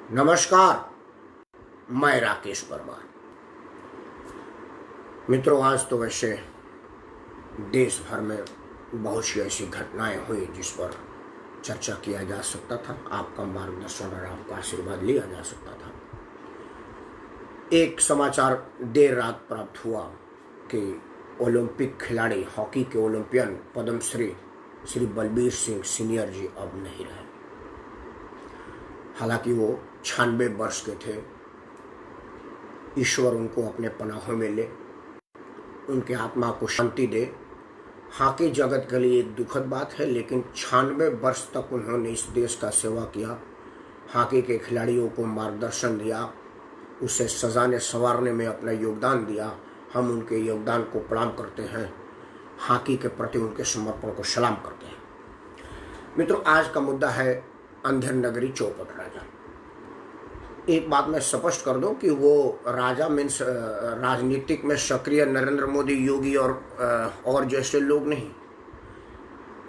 नमस्कार। मैं राकेश परमार। मित्रों, आज तो वैसे देश भर में बहुत सी ऐसी घटनाएं हुई जिस पर चर्चा किया जा सकता था, आपका मार्गदर्शन और आपका आशीर्वाद लिया जा सकता था। एक समाचार देर रात प्राप्त हुआ कि ओलंपिक खिलाड़ी, हॉकी के ओलंपियन पद्मश्री श्री बलबीर सिंह सीनियर जी अब नहीं रहे। हालांकि वो 96 वर्ष के थे। ईश्वर उनको अपने पनाहों में ले, उनके आत्मा को शांति दे। हॉकी जगत के लिए एक दुखद बात है, लेकिन 96 वर्ष तक उन्होंने इस देश का सेवा किया, हॉकी के खिलाड़ियों को मार्गदर्शन दिया, उसे सजाने संवारने में अपना योगदान दिया। हम उनके योगदान को प्रणाम करते हैं, हॉकी के प्रति उनके समर्पण को सलाम करते हैं। मित्रों, आज का मुद्दा है अंधेर नगरी चौपट राजा। एक बात मैं स्पष्ट कर दूं कि वो राजा मीन्स राजनीतिक में सक्रिय नरेंद्र मोदी, योगी और जैसे लोग नहीं।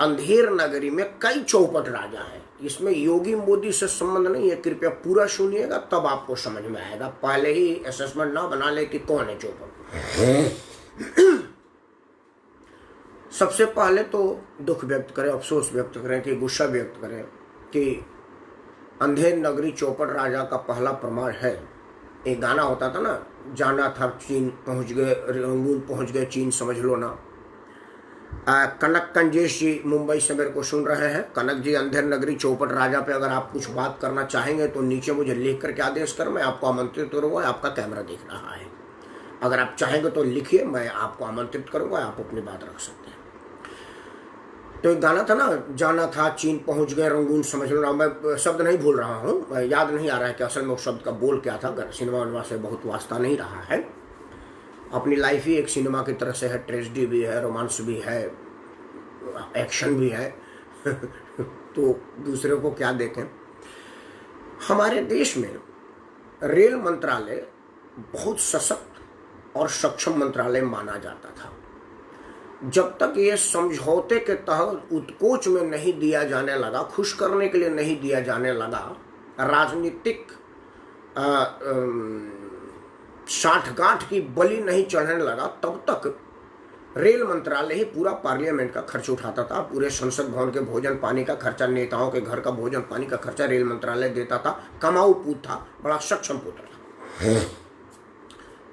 अंधेर नगरी में कई चौपट राजा हैं। इसमें योगी मोदी से संबंध नहीं है। कृपया पूरा सुनिएगा, तब आपको समझ में आएगा। पहले ही असेसमेंट ना बना ले कि कौन है चौपट। सबसे पहले तो दुख व्यक्त करें, अफसोस व्यक्त करें, कि गुस्सा व्यक्त करें कि अंधेर नगरी चौपट राजा का पहला प्रमाण है। एक गाना होता था ना, जाना था चीन पहुंच गए, रंगून पहुंच गए चीन समझ लो ना। कनक कंजेश जी मुंबई से मेरे को सुन रहे हैं। कनक जी, अंधेर नगरी चौपट राजा पे अगर आप कुछ बात करना चाहेंगे तो नीचे मुझे लिख करके आदेश कर, मैं आपको आमंत्रित करूँगा। आपका कैमरा दिख रहा है, अगर आप चाहेंगे तो लिखिए, मैं आपको आमंत्रित करूँगा, आप अपनी बात रख सकते हैं। तो एक गाना था ना, जाना था चीन पहुंच गए रंगून समझ लो ना। मैं शब्द नहीं भूल रहा हूँ, याद नहीं आ रहा है कि असल में उस शब्द का बोल क्या था। सिनेमा उनवा से बहुत वास्ता नहीं रहा है। अपनी लाइफ ही एक सिनेमा की तरह से है। ट्रेजेडी भी है, रोमांस भी है, एक्शन भी है। तो दूसरे को क्या देखें। हमारे देश में रेल मंत्रालय बहुत सशक्त और सक्षम मंत्रालय माना जाता था, जब तक ये समझौते के तहत उत्कोच में नहीं दिया जाने लगा, खुश करने के लिए नहीं दिया जाने लगा, राजनीतिक साठगांठ की बलि नहीं चढ़ने लगा, तब तक रेल मंत्रालय ही पूरा पार्लियामेंट का खर्च उठाता था। पूरे संसद भवन के भोजन पानी का खर्चा, नेताओं के घर का भोजन पानी का खर्चा रेल मंत्रालय देता था। कमाऊ पूत था, बड़ा सक्षम पुत्र था।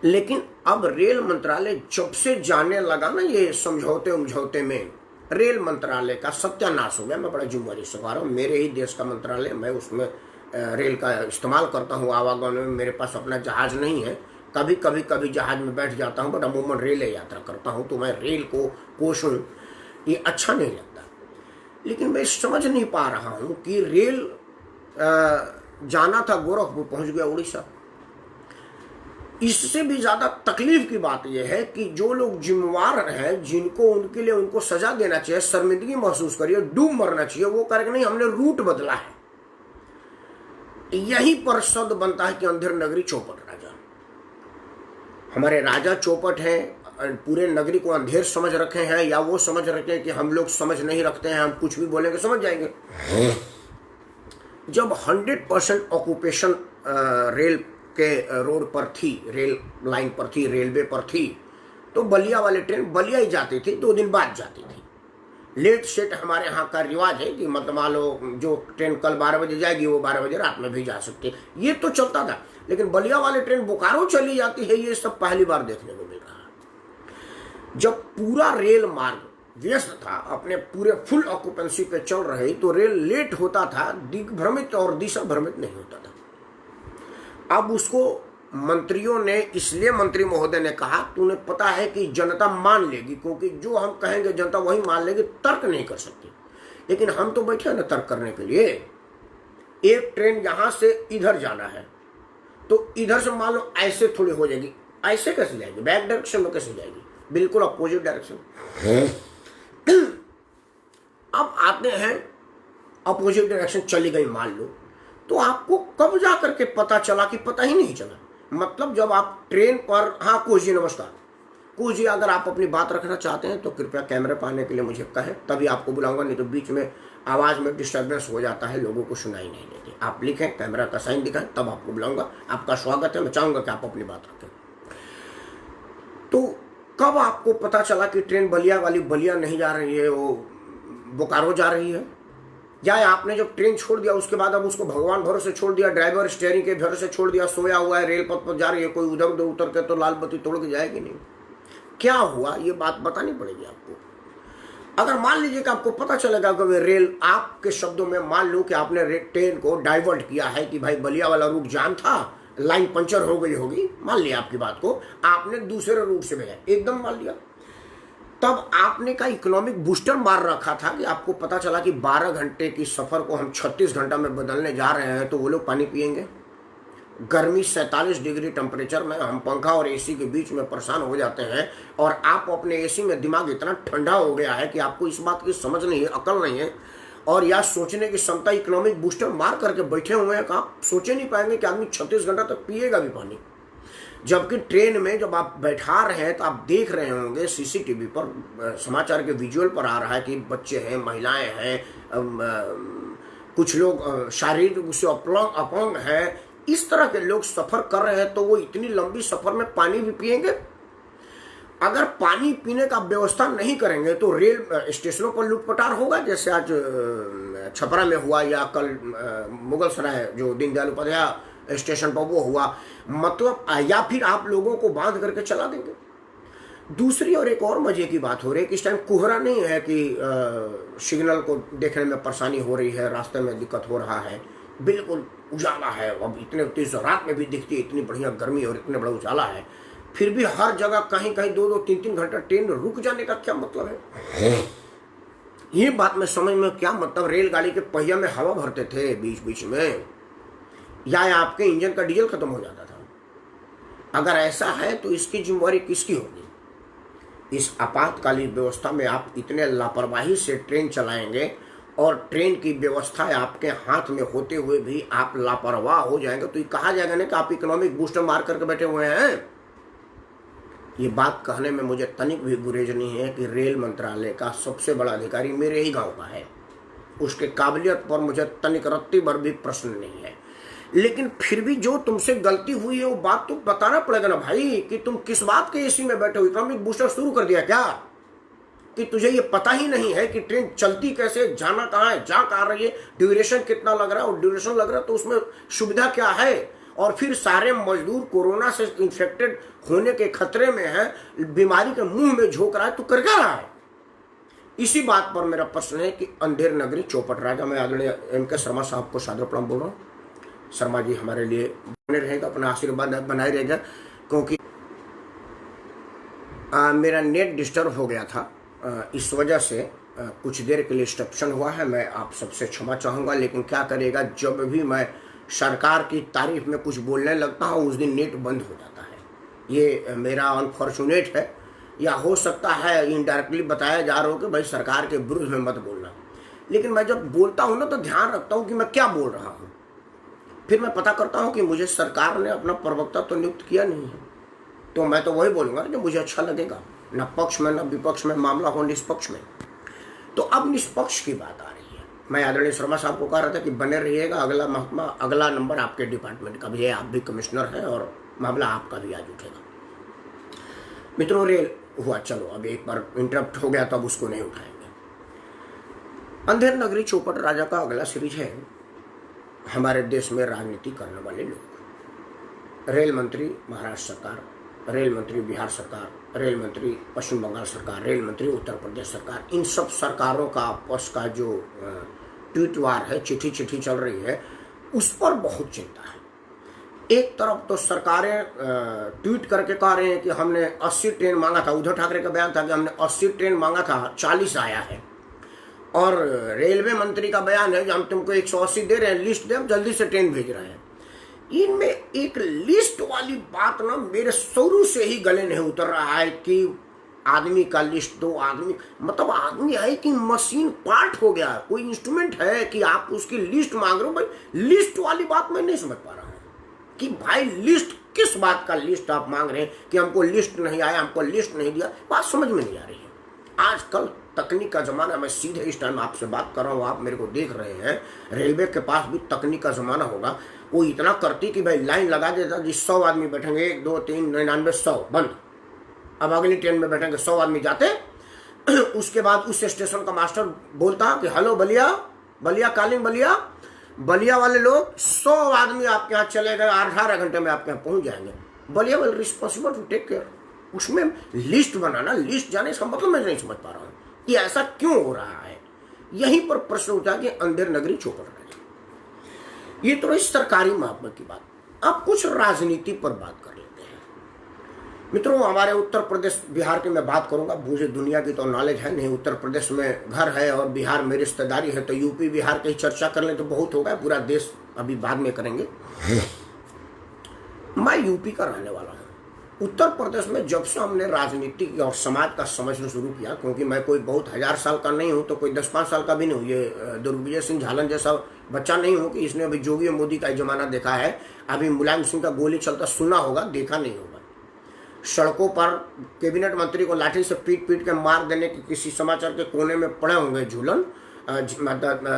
लेकिन अब रेल मंत्रालय जब से जाने लगा ना, ये समझौते में रेल मंत्रालय का सत्यानाश हो गया। मैं बड़ा जिम्मेदारी से कह रहा हूँ, मेरे ही देश का मंत्रालय, मैं उसमें रेल का इस्तेमाल करता हूँ आवागमन में। मेरे पास अपना जहाज नहीं है, कभी जहाज में बैठ जाता हूँ, बट अमूमन रेल यात्रा करता हूँ, तो मैं रेल को पोषूं, ये अच्छा नहीं लगता। लेकिन मैं समझ नहीं पा रहा हूँ कि रेल जाना था गोरखपुर, पहुँच गया उड़ीसा। इससे भी ज्यादा तकलीफ की बात यह है कि जो लोग जिम्मेवार हैं, जिनको उनके लिए उनको सजा देना चाहिए, शर्मिंदगी महसूस करिए, डूब मरना चाहिए, वो करेंगे नहीं, हमने रूट बदला है। यहीं पर शब्द बनता है कि अंधेर नगरी चौपट राजा। हमारे राजा चौपट हैं, पूरे नगरी को अंधेर समझ रखे हैं, या वो समझ रखे हैं कि हम लोग समझ नहीं रखते हैं, हम कुछ भी बोलेंगे समझ जाएंगे। जब 100% ऑक्यूपेशन रेल के रोड पर थी, रेल लाइन पर थी, रेलवे पर थी, तो बलिया वाली ट्रेन बलिया ही जाती थी, 2 दिन बाद जाती थी। लेट सेट हमारे यहाँ का रिवाज है कि मतलब मान लो जो ट्रेन कल 12 बजे जाएगी वो 12 बजे रात में भी जा सकती है, ये तो चलता था। लेकिन बलिया वाली ट्रेन बोकारो चली जाती है, ये सब पहली बार देखने को मिल रहा है। जब पूरा रेल मार्ग व्यस्त था, अपने पूरे फुल ऑक्यूपेंसी पे चल रही, तो रेल लेट होता था, दिग्भ्रमित और दिशा भ्रमित नहीं होता था। अब उसको मंत्रियों ने, इसलिए मंत्री महोदय ने कहा, तूने पता है कि जनता मान लेगी, क्योंकि जो हम कहेंगे जनता वही मान लेगी, तर्क नहीं कर सकती। लेकिन हम तो बैठे हैं ना तर्क करने के लिए। एक ट्रेन यहां से इधर जाना है, तो इधर से मान लो ऐसे थोड़ी हो जाएगी, ऐसे कैसे जाएगी, बैक डायरेक्शन में कैसे जाएगी, बिल्कुल अपोजिट डायरेक्शन। अब आते हैं, अपोजिट डायरेक्शन चली गई मान लो, तो आपको कब जा करके पता चला कि पता ही नहीं चला। मतलब जब आप ट्रेन पर, हाँ कुछ जी नमस्कार, कुछ जी, अगर आप अपनी बात रखना चाहते हैं तो कृपया कैमरे पर आने के लिए मुझे कहें, तभी आपको बुलाऊंगा, नहीं तो बीच में आवाज़ में डिस्टर्बेंस हो जाता है, लोगों को सुनाई नहीं देती। आप लिखें, कैमरा का साइन दिखाएं, तब आपको बुलाऊंगा। आपका स्वागत है, मैं चाहूँगा कि आप अपनी बात रखें। तो कब आपको पता चला कि ट्रेन बलिया वाली बलिया नहीं जा रही है, वो बोकारो जा रही है? या आपने जब ट्रेन छोड़ दिया उसके बाद अब उसको भगवान भरोसे छोड़ दिया, ड्राइवर स्टीयरिंग के भरोसे छोड़ दिया, सोया हुआ है, रेल पथ पर जा रही है, कोई उधर उधर उतर के तो लाल बत्ती तोड़ के जाएगी नहीं? क्या हुआ ये बात बतानी पड़ेगी आपको। अगर मान लीजिए कि आपको पता चलेगा कि रेल, आपके शब्दों में मान लो कि आपने ट्रेन को डाइवर्ट किया है कि भाई बलिया वाला रूट जाम था, लाइन पंचर हो गई होगी, मान लिया आपकी बात को, आपने दूसरे रूट से भेजा, एकदम मान लिया, तब आपने का इकोनॉमिक बूस्टर मार रखा था कि आपको पता चला कि 12 घंटे की सफर को हम 36 घंटा में बदलने जा रहे हैं, तो वो लोग पानी पिएंगे। गर्मी 47 डिग्री टेम्परेचर में हम पंखा और एसी के बीच में परेशान हो जाते हैं, और आप अपने एसी में दिमाग इतना ठंडा हो गया है कि आपको इस बात की समझ नहीं है, अकल नहीं है, और या सोचने की क्षमता इकोनॉमिक बूस्टर मार करके बैठे हुए हैं कि आप सोचे नहीं पाएंगे कि आदमी 36 घंटा तक पिएगा भी पानी। जबकि ट्रेन में जब आप बैठा रहे हैं तो आप देख रहे होंगे सीसीटीवी पर, समाचार के विजुअल पर आ रहा है कि बच्चे हैं, महिलाएं हैं, कुछ लोग शारीरिक रूप से अपंग हैं, इस तरह के लोग सफर कर रहे हैं, तो वो इतनी लंबी सफर में पानी भी पिएंगे? अगर पानी पीने का व्यवस्था नहीं करेंगे तो रेल स्टेशनों पर लूटपटार होगा, जैसे आज छपरा में हुआ, या कल मुगल सराय जो दीनदयाल उपाध्याय स्टेशन पर वो हुआ, मतलब, या फिर आप लोगों को बांध करके चला देंगे। दूसरी और एक और मजे की बात हो रही है कि इस टाइम कोहरा नहीं है कि सिग्नल को देखने में परेशानी हो रही है, रास्ते में दिक्कत हो रहा है, बिल्कुल उजाला है। अब इतने तेज रात में भी दिखती है, इतनी बढ़िया गर्मी और इतने बड़ा उजाला है, फिर भी हर जगह कहीं कहीं 2-2, 3-3 घंटा ट्रेन रुक जाने का क्या मतलब है? ये बात में समझ में क्या मतलब, रेलगाड़ी के पहिया में हवा भरते थे बीच बीच में, या आपके इंजन का डीजल खत्म हो जाता था? अगर ऐसा है तो इसकी जिम्मेवारी किसकी होगी? इस आपातकालीन व्यवस्था में आप इतने लापरवाही से ट्रेन चलाएंगे, और ट्रेन की व्यवस्था आपके हाथ में होते हुए भी आप लापरवाह हो जाएंगे, तो ये कहा जाएगा ना कि आप इकोनॉमिक बूस्टर मार करके बैठे हुए हैं। ये बात कहने में मुझे तनिक भी गुरेज नहीं है कि रेल मंत्रालय का सबसे बड़ा अधिकारी मेरे ही गांव का है, उसके काबिलियत पर मुझे तनिक रत्ती भर भी प्रश्न नहीं है, लेकिन फिर भी जो तुमसे गलती हुई है वो बात तो बताना पड़ेगा ना भाई, कि तुम किस बात के एसी में बैठे हो? इकोनॉमिक बूस्टर शुरू कर दिया क्या? कि तुझे ये पता ही नहीं है कि ट्रेन चलती कैसे, जाना कहाँ है, जा कहाँ रही है, ड्यूरेशन कितना लग रहा है, और ड्यूरेशन लग रहा है तो उसमें सुविधा क्या है, और फिर सारे मजदूर कोरोना से इन्फेक्टेड होने के खतरे में है, बीमारी के मुंह में झोंक रहा है, तो कर क्या रहा है? इसी बात पर मेरा प्रश्न है कि अंधेर नगरी चौपट राजा, मैं आदरणीय M.K. शर्मा साहब को सादर प्रणाम बोल रहा हूँ। शर्मा जी हमारे लिए बने रहेगा, अपना आशीर्वाद बनाए रहेगा, क्योंकि मेरा नेट डिस्टर्ब हो गया था, इस वजह से कुछ देर के लिए डिस्ट्रप्शन हुआ है। मैं आप सबसे क्षमा चाहूँगा, लेकिन क्या करेगा, जब भी मैं सरकार की तारीफ में कुछ बोलने लगता हूँ उस दिन नेट बंद हो जाता है। ये मेरा अनफॉर्चुनेट है, या हो सकता है इनडायरेक्टली बताया जा रहा हो कि भाई सरकार के विरुद्ध में मत बोलना, लेकिन मैं जब बोलता हूँ ना तो ध्यान रखता हूँ कि मैं क्या बोल रहा हूँ। फिर मैं पता करता हूँ कि मुझे सरकार ने अपना प्रवक्ता तो नियुक्त किया नहीं है, तो मैं तो वही बोलूँगा जो मुझे अच्छा लगेगा, न पक्ष में न विपक्ष में, मामला हो निष्पक्ष में। तो अब निष्पक्ष की बात आ रही है। मैं आदरणीय शर्मा साहब को कह रहा था कि बने रहिएगा, अगला महकमा, अगला नंबर आपके डिपार्टमेंट का भी है, आप भी कमिश्नर हैं और मामला आपका भी आज उठेगा। मित्रों, रेल हुआ, चलो अब एक बार इंटरप्ट हो गया तो अब उसको नहीं उठाएंगे। अंधेर नगरी चौपट राजा का अगला सीरीज है हमारे देश में राजनीति करने वाले लोग। रेल मंत्री महाराष्ट्र सरकार, रेल मंत्री बिहार सरकार, रेल मंत्री पश्चिम बंगाल सरकार, रेल मंत्री उत्तर प्रदेश सरकार, इन सब सरकारों का आपस का जो ट्वीट वार है, चिट्ठी चल रही है, उस पर बहुत चिंता है। एक तरफ तो सरकारें ट्वीट करके कह रहे हैं कि हमने 80 ट्रेन मांगा था, उद्धव ठाकरे का बयान था कि हमने 80 ट्रेन मांगा था, 40 आया है, और रेलवे मंत्री का बयान है कि हम तुमको 180 दे रहे हैं, लिस्ट दे, हम जल्दी से ट्रेन भेज रहे हैं। इनमें एक लिस्ट वाली बात ना मेरे शुरू से ही गले नहीं उतर रहा है कि आदमी का लिस्ट दो, आदमी मतलब आदमी है कि मशीन पार्ट हो गया, कोई इंस्ट्रूमेंट है कि आप उसकी लिस्ट मांग रहे हो। भाई लिस्ट वाली बात मैं नहीं समझ पा रहा हूँ कि भाई लिस्ट किस बात का लिस्ट आप मांग रहे हैं कि हमको लिस्ट नहीं आया, हमको लिस्ट नहीं दिया, बात समझ में नहीं आ रही है। आजकल तकनीक का ज़माना। मैं सीधे इस टाइम आपसे बात कर रहा हूँ, आप मेरे को देख रहे हैं। रेलवे के पास भी तकनीक का ज़माना होगा। वो इतना करती कि भाई लाइन लगा देता, जिस 100 आदमी बैठेंगे, 1 2 3 99 100 बंद। अब अगली ट्रेन में बैठेंगे, 100 आदमी जाते। उसके बाद उस स्टेशन का मास्टर बोलता कि हेलो बलिया, बलिया कालिंग, बलिया, बलिया वाले लोग 100 आदमी आपके यहाँ चले गए, 18 घंटे में आपके यहाँ पहुंच जाएंगे। Ballia will responsible to take care. उसमें लिस्ट बनाना, लिस्ट जाने इसका मतलब मैं नहीं समझ पा रहा हूँ कि ऐसा क्यों हो रहा है। यहीं पर प्रश्न उठा कि अंधेर नगरी चौपड़ राजा। ये तो रही सरकारी मामले की बात। अब कुछ राजनीति पर बात कर लेते हैं। मित्रों, हमारे उत्तर प्रदेश बिहार की मैं बात करूंगा। मुझे दुनिया की तो नॉलेज है नहीं। उत्तर प्रदेश में घर है और बिहार में रिश्तेदारी है, तो यूपी बिहार की चर्चा कर लें तो बहुत होगा। पूरा देश अभी बाद में करेंगे। मैं यूपी का रहने वाला हूँ। उत्तर प्रदेश में जब से हमने राजनीति और समाज का समझना शुरू किया, क्योंकि मैं कोई बहुत 1000 साल का नहीं हूँ, तो कोई 10-5 साल का भी नहीं हूँ। ये दुर्गविजय सिंह झालन जैसा बच्चा नहीं हूँ कि इसने अभी जोगी और मोदी का जमाना देखा है। अभी मुलायम सिंह का गोली चलता सुना होगा, देखा नहीं होगा। सड़कों पर कैबिनेट मंत्री को लाठी से पीट पीट के मार देने की किसी समाचार के कोने में पड़े होंगे झूलन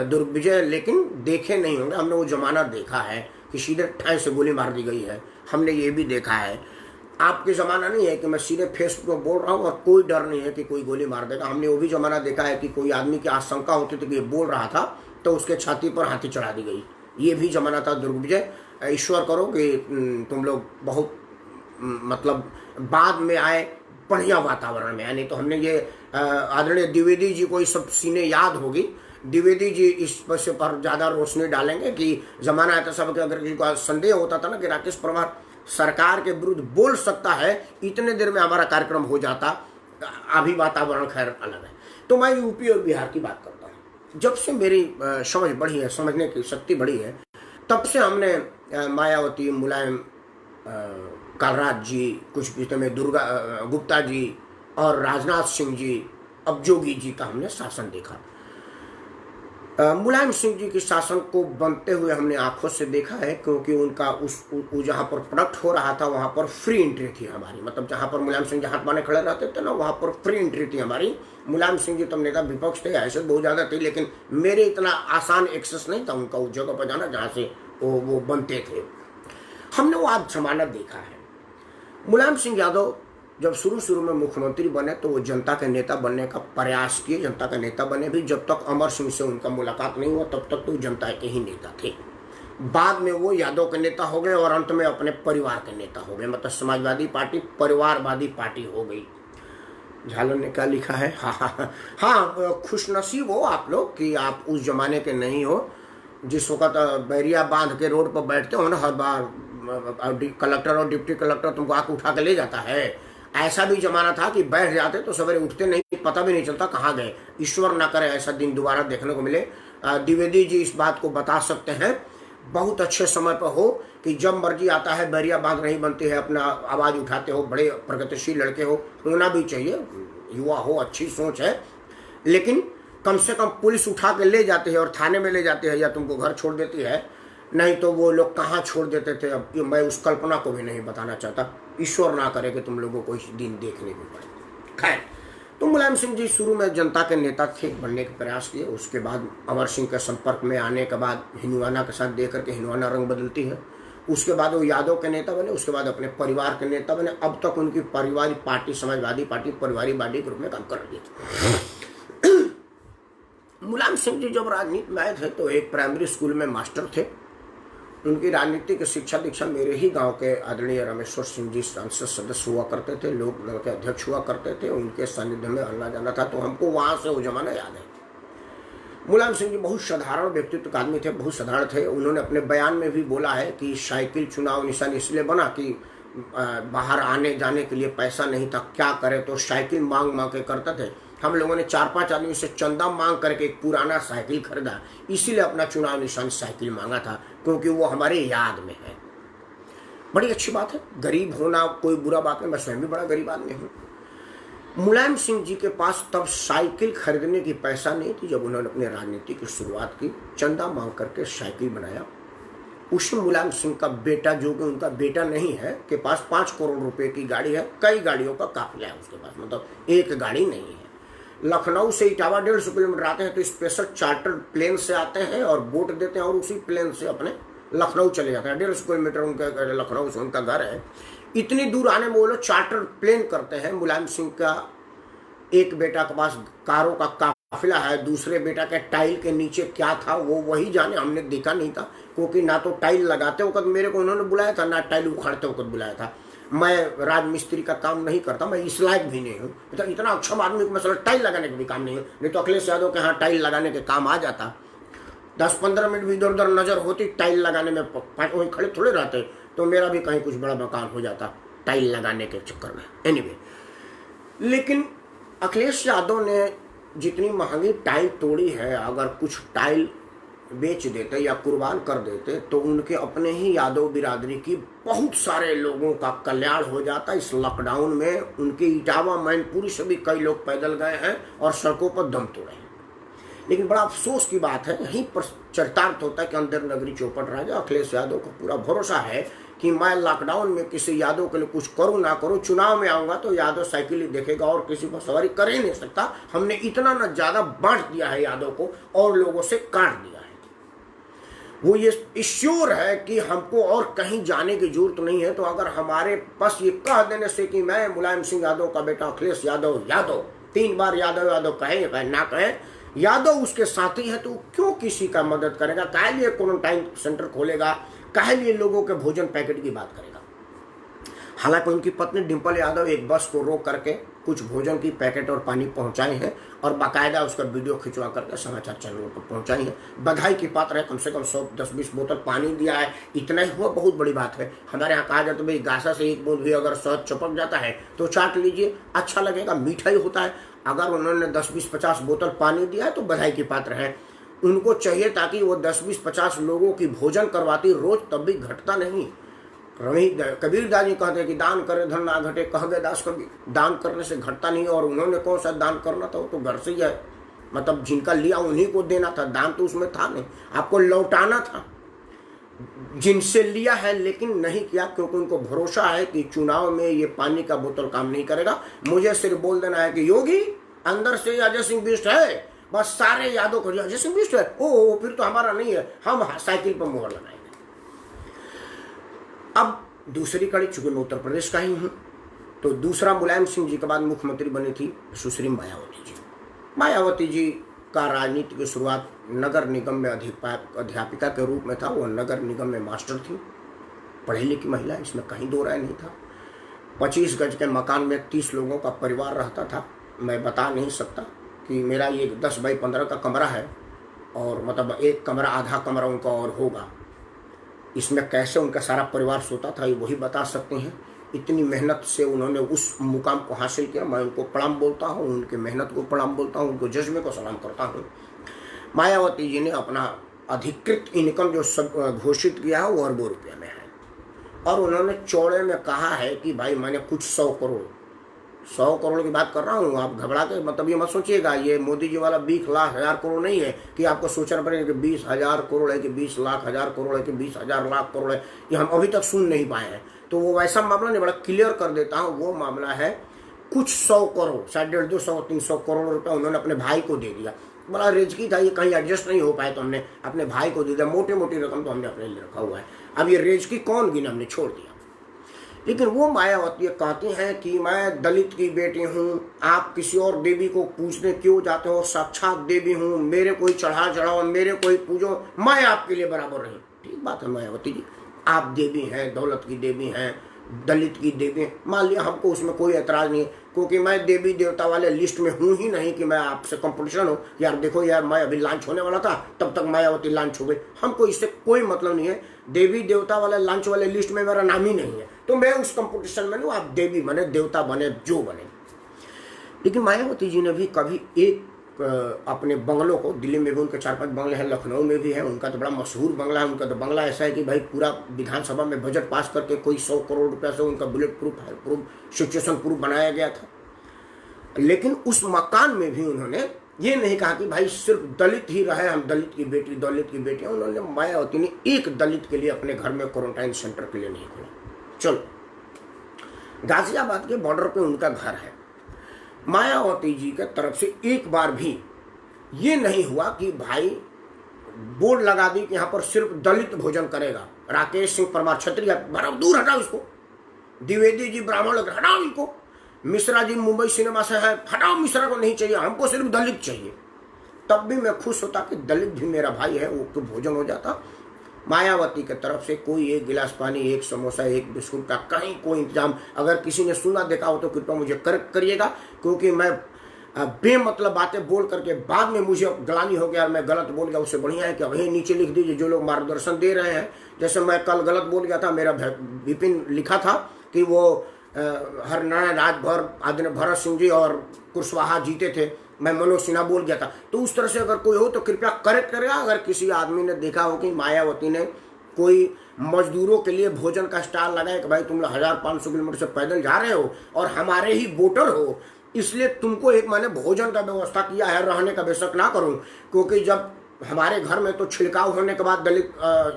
दुर्गविजय, लेकिन देखे नहीं होंगे। हमने वो जमाना देखा है कि सीधे ठाई से गोली मार दी गई है। हमने ये भी देखा है। आपके ज़माना नहीं है कि मैं सीधे फेसबुक पर बोल रहा हूँ और कोई डर नहीं है कि कोई गोली मार देगा। हमने वो भी ज़माना देखा है कि कोई आदमी की आशंका होती थी कि ये बोल रहा था तो उसके छाती पर हाथी चढ़ा दी गई। ये भी ज़माना था दुर्गविजय। ईश्वर करो कि तुम लोग बहुत मतलब बाद में आए, बढ़िया वातावरण में आए। नहीं तो हमने ये आदरणीय द्विवेदी जी को ये सब सीने याद होगी। द्विवेदी जी इस विषय पर ज़्यादा रोशनी डालेंगे कि ज़माना ऐसा सब कि अगर किसी को संदेह होता था ना कि राकेश परमार सरकार के विरुद्ध बोल सकता है, इतने देर में हमारा कार्यक्रम हो जाता। अभी वातावरण खैर अलग है। तो मैं यूपी और बिहार की बात करता हूँ। जब से मेरी समझ बढ़ी है, समझने की शक्ति बढ़ी है, तब से हमने मायावती, मुलायम, कालराज जी, कुछ बीच में दुर्गा गुप्ता जी और राजनाथ सिंह जी, अब जोगी जी का हमने शासन देखा। मुलायम सिंह जी के शासन को बनते हुए हमने आंखों से देखा है, क्योंकि उनका उस जहाँ पर प्रोडक्ट हो रहा था वहाँ पर फ्री एंट्री थी हमारी। मतलब जहाँ पर मुलायम सिंह जी हाथ बांधे खड़े रहते थे ना, वहाँ पर फ्री एंट्री थी हमारी। मुलायम सिंह जी तो नेता विपक्ष थे, ऐसे बहुत ज़्यादा थे, लेकिन मेरे इतना आसान एक्सेस नहीं था उनका उस जगह पर जाना जहाँ से वो बनते थे। हमने वो आज जमाना देखा है। मुलायम सिंह यादव जब शुरू में मुख्यमंत्री बने तो वो जनता के नेता बनने का प्रयास किए, जनता का नेता बने भी। जब तक अमर सिंह से उनका मुलाकात नहीं हुआ तब तक तो जनता के ही नेता थे। बाद में वो यादव के नेता हो गए और अंत में अपने परिवार के नेता हो गए। मतलब समाजवादी पार्टी परिवारवादी पार्टी हो गई। झालन ने क्या लिखा है? हाँ, खुशनसीब हो आप लोग कि आप उस जमाने के नहीं हो जिस वक्त बैरिया बांध के रोड पर बैठते हो ना, हर बार कलेक्टर और डिप्टी कलेक्टर तुमको आके उठा के ले जाता है। ऐसा भी जमाना था कि बैठ जाते तो सवेरे उठते नहीं, पता भी नहीं चलता कहाँ गए। ईश्वर ना करे ऐसा दिन दोबारा देखने को मिले। द्विवेदी जी इस बात को बता सकते हैं बहुत अच्छे समय पर हो कि जब मर्जी आता है बैरिया बांध नहीं बनती है, अपना आवाज़ उठाते हो, बड़े प्रगतिशील लड़के हो, होना भी चाहिए, युवा हो, अच्छी सोच है। लेकिन कम से कम पुलिस उठा के ले जाती है और थाने में ले जाती है या तुमको घर छोड़ देती है, नहीं तो वो लोग कहाँ छोड़ देते थे। अब मैं उस कल्पना को भी नहीं बताना चाहता। ईश्वर ना करे कि तुम लोगों को इस दिन देखने को पड़े। खैर, तो मुलायम सिंह जी शुरू में जनता के नेता थे, बनने के प्रयास किए। उसके बाद अमर सिंह के संपर्क में आने के बाद हिंदुआना के साथ देख करके हिंदुआना रंग बदलती है। उसके बाद वो यादव के नेता बने, उसके बाद अपने परिवार के नेता बने। अब तक उनकी पारिवारिक पार्टी समाजवादी पार्टी परिवारिक पार्टी के रूप में काम कर रही थी। मुलायम सिंह जी जब राजनीति में आए थे तो एक प्राइमरी स्कूल में मास्टर थे। उनकी राजनीतिक शिक्षा दीक्षा मेरे ही गांव के आदरणीय रामेश्वर सिंह जी सांसद सदस्य हुआ करते थे, लोक दल के अध्यक्ष हुआ करते थे। उनके सानिध्य में आना जाना था, तो हमको वहाँ से वो जमाना याद है। मुलायम सिंह जी बहुत साधारण व्यक्तित्व का आदमी थे, बहुत साधारण थे। उन्होंने अपने बयान में भी बोला है कि साइकिल चुनाव निशान इसलिए बना कि बाहर आने जाने के लिए पैसा नहीं था, क्या करे, तो साइकिल मांग मांग के करते थे। हम लोगों ने 4-5 आदमी से चंदा मांग करके एक पुराना साइकिल खरीदा, इसीलिए अपना चुनाव निशान साइकिल मांगा था, क्योंकि वो हमारे याद में है। बड़ी अच्छी बात है, गरीब होना कोई बुरा बात नहीं, मैं स्वयं भी बड़ा गरीब आदमी हूँ। मुलायम सिंह जी के पास तब साइकिल खरीदने की पैसा नहीं थी जब उन्होंने अपनी राजनीति की शुरुआत की। चंदा मांग करके साइकिल बनाया। उसमें मुलायम सिंह का बेटा, जो कि उनका बेटा नहीं है, के पास 5 करोड़ रुपए की गाड़ी है। कई गाड़ियों का काफिला है उसके पास, मतलब एक गाड़ी नहीं है। लखनऊ से इटावा 150 किलोमीटर आते हैं तो स्पेशल चार्टर प्लेन से आते हैं और बोट देते हैं और उसी प्लेन से अपने लखनऊ चले जाते हैं। 150 किलोमीटर उनका लखनऊ से उनका घर है। इतनी दूर आने में वो लोग चार्टर प्लेन करते हैं। मुलायम सिंह का एक बेटा के पास कारों का काफिला है, दूसरे बेटा के टाइल के नीचे क्या था वो वही जाने, हमने देखा नहीं था, क्योंकि ना तो टाइल लगाते वक्त मेरे को उन्होंने बुलाया था, ना टाइल उखाड़ते वक्त बुलाया था। मैं राजमिस्त्री का काम नहीं करता, मैं इस लायक भी नहीं हूँ, तो इतना अक्षम आदमी को मैं टाइल लगाने का भी काम नहीं हूँ। नहीं तो अखिलेश यादव के यहाँ टाइल लगाने के काम आ जाता, 10-15 मिनट भी इधर उधर नजर होती टाइल लगाने में, वहीं खड़े थोड़े रहते, तो मेरा भी कहीं कुछ बड़ा मकान हो जाता टाइल लगाने के चक्कर में। एनीवे, लेकिन अखिलेश यादव ने जितनी महंगी टाइल तोड़ी है, अगर कुछ टाइल बेच देते या कुर्बान कर देते तो उनके अपने ही यादव बिरादरी की बहुत सारे लोगों का कल्याण हो जाता। इस लॉकडाउन में उनके इटावा, मैनपुरी से भी कई लोग पैदल गए हैं और सड़कों पर दम तोड़े हैं। लेकिन बड़ा अफसोस की बात है, यहीं पर चरितार्थ होता है कि अंधेर नगरी चौपट राजा अखिलेश यादव को पूरा भरोसा है कि मैं लॉकडाउन में किसी यादव के लिए कुछ करूं ना करूं, चुनाव में आऊंगा तो यादव साइकिल ही देखेगा और किसी पर सवारी कर ही नहीं सकता। हमने इतना न ज्यादा बांट दिया है यादव को और लोगों से काट दिया है। वो ये श्योर है कि हमको और कहीं जाने की जरूरत नहीं है। तो अगर हमारे पास ये कह देने से कि मैं मुलायम सिंह यादव का बेटा अखिलेश यादव, 3 बार यादव यादव कहे ना कहे, यादव उसके साथी है, तो क्यों किसी का मदद करेगा? काहे लिए क्वारंटाइन सेंटर खोलेगा? काहे लिए लोगों के भोजन पैकेट की बात करेगा? हालांकि उनकी पत्नी डिंपल यादव एक बस को रोक करके कुछ भोजन की पैकेट और पानी पहुंचाए हैं और बाकायदा उसका वीडियो खिंचवा करके समाचार चैनलों पर पहुंचाई है। बधाई की पात्र है, कम से कम 110-20 बोतल पानी दिया है, इतना ही हुआ बहुत बड़ी बात है। हमारे यहाँ कहा जाता है भाई गासा से एक बूंद भी अगर शहद चपक जाता है तो चाट लीजिए, अच्छा लगेगा, मीठा ही होता है। अगर उन्होंने 10-20-50 बोतल पानी दिया है तो बधाई की पात्र है। उनको चाहिए ताकि वो 10-20-50 लोगों की भोजन करवाती रोज, तब भी घटता नहीं। रवि कबीर दास जी कहते हैं कि दान करे धन ना घटे, कह गए दास कबीर, दान करने से घटता नहीं। और उन्होंने कौन सा दान करना था, वो तो घर से ही है, मतलब जिनका लिया उन्हीं को देना था, दान तो उसमें था नहीं, आपको लौटाना था जिनसे लिया है, लेकिन नहीं किया क्योंकि उनको भरोसा है कि चुनाव में ये पानी का बोतल काम नहीं करेगा। मुझे सिर्फ बोल देना है कि योगी अंदर से अजय सिंह बिष्ट है, बस सारे यादव को अजय सिंह बिष्ट है, ओ फिर तो हमारा नहीं है, हम साइकिल पर मुहर लगाएंगे। अब दूसरी कड़ी, चूंकि मैं उत्तर प्रदेश का ही हूं, तो दूसरा मुलायम सिंह जी के बाद मुख्यमंत्री बनी थी सुश्री मायावती जी। मायावती जी का राजनीति की शुरुआत नगर निगम में अध्यापिका के रूप में था। वो नगर निगम में मास्टर थी, पढ़ी लिखी महिला, इसमें कहीं दो राय नहीं था। 25 गज के मकान में 30 लोगों का परिवार रहता था। मैं बता नहीं सकता कि मेरा ये 10 बाई 15 का कमरा है और मतलब एक कमरा, आधा कमरा उनका और होगा, इसमें कैसे उनका सारा परिवार सोता था ये वही बता सकते हैं। इतनी मेहनत से उन्होंने उस मुकाम को हासिल किया, मैं उनको प्रणाम बोलता हूँ, उनकी मेहनत को प्रणाम बोलता हूँ, उनको जज्बे को सलाम करता हूँ। मायावती जी ने अपना अधिकृत इनकम जो सब घोषित किया है वो अरबों रुपये में है और उन्होंने चौड़े में कहा है कि भाई मैंने कुछ 100 करोड़ की बात कर रहा हूँ। आप घबरा के मतलब ये मत सोचिएगा ये मोदी जी वाला 20 लाख हजार करोड़ नहीं है कि आपको सोचना पड़ेगा कि 20,000 करोड़ है कि 20 लाख हजार करोड़ है कि 20,000 लाख करोड़ है, ये हम अभी तक सुन नहीं पाए हैं। तो वो वैसा मामला नहीं, बड़ा क्लियर कर देता हूँ। वो मामला है कुछ 100 करोड़, शायद 150-200-300 करोड़ रुपया उन्होंने अपने भाई को दे दिया। बड़ा रेजकी था, ये कहीं एडजस्ट नहीं हो पाए तो हमने अपने भाई को दे दिया। मोटी मोटी रकम तो हमने अपने लिए रखा हुआ है, अब ये रेजकी कौन गिना, हमने छोड़ दिया। लेकिन वो मायावती कहती हैं कि मैं दलित की बेटी हूँ, आप किसी और देवी को पूजने क्यों जाते हो, साक्षात देवी हूँ, मेरे कोई चढ़ाओ, मेरे कोई पूजो, मैं आपके लिए बराबर रही। ठीक बात है मायावती जी, आप देवी हैं, दौलत की देवी हैं, दलित की देवी, मान लिया, हमको उसमें कोई एतराज नहीं है, क्योंकि मैं देवी देवता वाले लिस्ट में हूँ ही नहीं कि मैं आपसे कंपटीशन हो। यार देखो यार, मैं अभी लॉन्च होने वाला था तब तक मायावती लॉन्च हो गई, हमको इससे कोई मतलब नहीं है। देवी देवता वाले लॉन्च वाले लिस्ट में मेरा नाम ही नहीं है, तो मैं उस कंपटीशन में नहीं, आप देवी बने, देवता बने, जो बने। लेकिन मायावती जी ने भी कभी एक अपने बंगलों को, दिल्ली में भी उनके 4-5 बंगले हैं, लखनऊ में भी है, उनका तो बड़ा मशहूर बंगला है। उनका तो बंगला ऐसा है कि भाई पूरा विधानसभा में बजट पास करके कोई 100 करोड़ रुपया से उनका bullet proof, fire proof, situation proof बनाया गया था। लेकिन उस मकान में भी उन्होंने ये नहीं कहा कि भाई सिर्फ दलित ही रहे, हम दलित की बेटी। उन्होंने, मायावती ने एक दलित के लिए अपने घर में क्वारंटाइन सेंटर के लिए नहीं खोला। चलो, गाजियाबाद के बॉर्डर पे उनका घर है। मायावती जी के तरफ से एक बार भी ये नहीं हुआ कि भाई बोर्ड लगा दी कि यहाँ पर सिर्फ दलित भोजन करेगा। राकेश सिंह परमार क्षत्रिय, बड़ा दूर हटाओ इसको। द्विवेदी जी ब्राह्मण लग रहे, हटाओ इनको। मिश्रा जी मुंबई सिनेमा से है, हटाओ, मिश्रा को नहीं चाहिए, हमको सिर्फ दलित चाहिए। तब भी मैं खुश होता कि दलित भी मेरा भाई है, वो तो भोजन हो जाता। मायावती की तरफ से कोई एक गिलास पानी, एक समोसा, एक बिस्कुट का कहीं कोई इंतजाम, अगर किसी ने सुना देखा हो तो कृपया मुझे करेक्ट करिएगा, क्योंकि मैं बेमतलब बातें बोल करके बाद में मुझे ग्लानि हो गया और मैं गलत बोल गया। उससे बढ़िया है कि वहीं नीचे लिख दीजिए जो लोग मार्गदर्शन दे रहे हैं। जैसे मैं कल गलत बोल गया था, मेरा विपिन लिखा था कि वो हरनारायण राजभर आदरणीय भरत सिंह जी और कुशवाहा जीते थे, मैं मनोज सिन्हा बोल गया था। तो उस तरह से अगर कोई हो तो कृपया करेक्ट करेगा। अगर किसी आदमी ने देखा हो कि मायावती ने कोई मजदूरों के लिए भोजन का स्टॉल लगाया कि भाई तुम लोग 1500 किलोमीटर से पैदल जा रहे हो और हमारे ही वोटर हो, इसलिए तुमको एक मैंने भोजन का व्यवस्था किया है, रहने का बेशक ना करूं, क्योंकि जब हमारे घर में तो छिड़काव होने के बाद दलित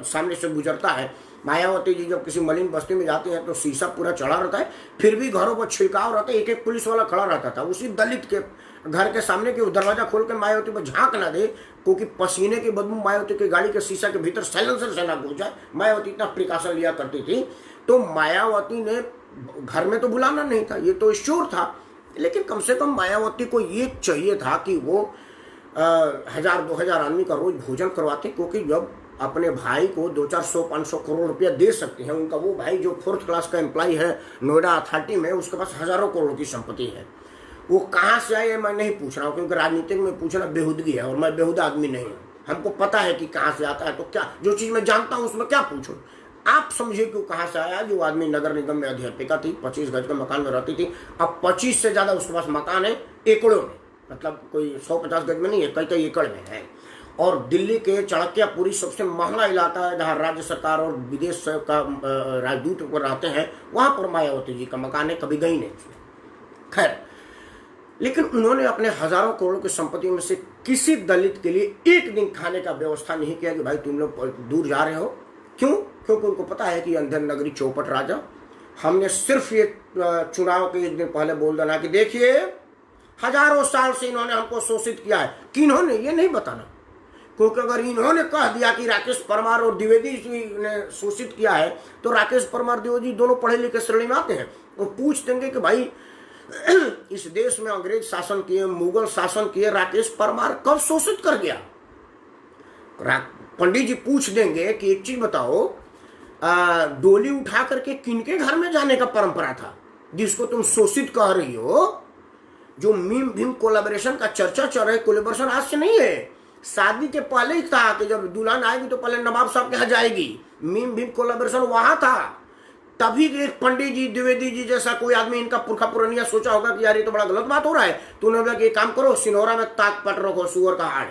सामने से गुजरता है। मायावती जी जब किसी मलिन बस्ती में जाती हैं तो शीशा पूरा चढ़ा रहता है, फिर भी घरों पर छिड़काव रहता है, एक एक पुलिस वाला खड़ा रहता था उसी दलित के घर के सामने कि वो दरवाजा खोल कर मायावती पर झांक ना दे, क्योंकि पसीने की बदबू मायावती की गाड़ी के शीशा के भीतर साइलेंसर से ना घुस जाए। मायावती इतना प्रिकॉशन लिया करती थी। तो मायावती ने घर में तो बुलाना नहीं था, ये तो श्योर था, लेकिन कम से कम मायावती को ये चाहिए था कि वो 1000-2000 आदमी का रोज भोजन करवाते, क्योंकि जब अपने भाई को 200-400-500 करोड़ रुपया दे सकते हैं, उनका वो भाई जो 4th क्लास का एम्प्लॉय है नोएडा अथॉरिटी में, उसके पास हजारों करोड़ की संपत्ति है। वो कहाँ से आए मैं नहीं पूछ रहा हूँ, क्योंकि राजनीतिक में पूछना बेहुदगी है और मैं बेहुदा आदमी नहीं हूँ। हमको पता है कि कहाँ से आता है, तो क्या जो चीज़ मैं जानता हूँ उसमें क्या पूछूं। आप समझिए कि कहाँ से आया। जो आदमी नगर निगम में अध्यापिका थी, 25 गज के मकान में रहती थी, अब 25 से ज़्यादा उसके पास मकान है एकड़ों में, मतलब कोई 150 गज में नहीं है, कई एकड़ में है। और दिल्ली के चाणक्यपुरी सबसे महंगा इलाका है जहाँ राज्य सरकार और विदेश का राजदूत रहते हैं, वहाँ पर मायावती जी का मकान है, कभी गई नहीं। खैर, लेकिन उन्होंने अपने हजारों करोड़ों की संपत्ति में से किसी दलित के लिए एक दिन खाने का व्यवस्था नहीं किया कि भाई तुम लोग दूर जा रहे हो। क्यों? क्योंकि उनको पता है कि अंधेर नगरी चौपट राजा। हमने सिर्फ ये चुनाव के एक दिन पहले बोल देना कि देखिए हजारों साल से इन्होंने हमको शोषित किया है। कि इन्होंने ये नहीं बताना, क्योंकि अगर इन्होंने कह दिया कि राकेश परमार और द्विवेदी जी ने शोषित किया है, तो राकेश परमार द्विवेदी दोनों पढ़े लिखे श्रेणी में आते हैं। वो पूछ देंगे कि भाई इस देश में अंग्रेज शासन किए, मुगल शासन किए, राकेश परमार कब शोषित कर गया? पंडित जी पूछ देंगे कि एक चीज बताओ, डोली उठा करके किनके घर में जाने का परंपरा था जिसको तुम शोषित कह रही हो? जो मीम भीम कोलैबोरेशन का चर्चा चल रहा है, कोलैबोरेशन आज से नहीं है, शादी के पहले ही था कि जब दुल्हन आएगी तो पहले नवाब साहब के यहाँ जाएगी। मीम भीम कोलैबोरेशन वहां था, तभी एक पंडित जी द्विवेदी जी जैसा कोई आदमी इनका पुरखा पुरानिया सोचा होगा कि यार ये तो बड़ा गलत बात हो रहा है, तो उन्होंने बोला कि काम करो, सिनोरा में ताक पट रखो सुअर का हाड़,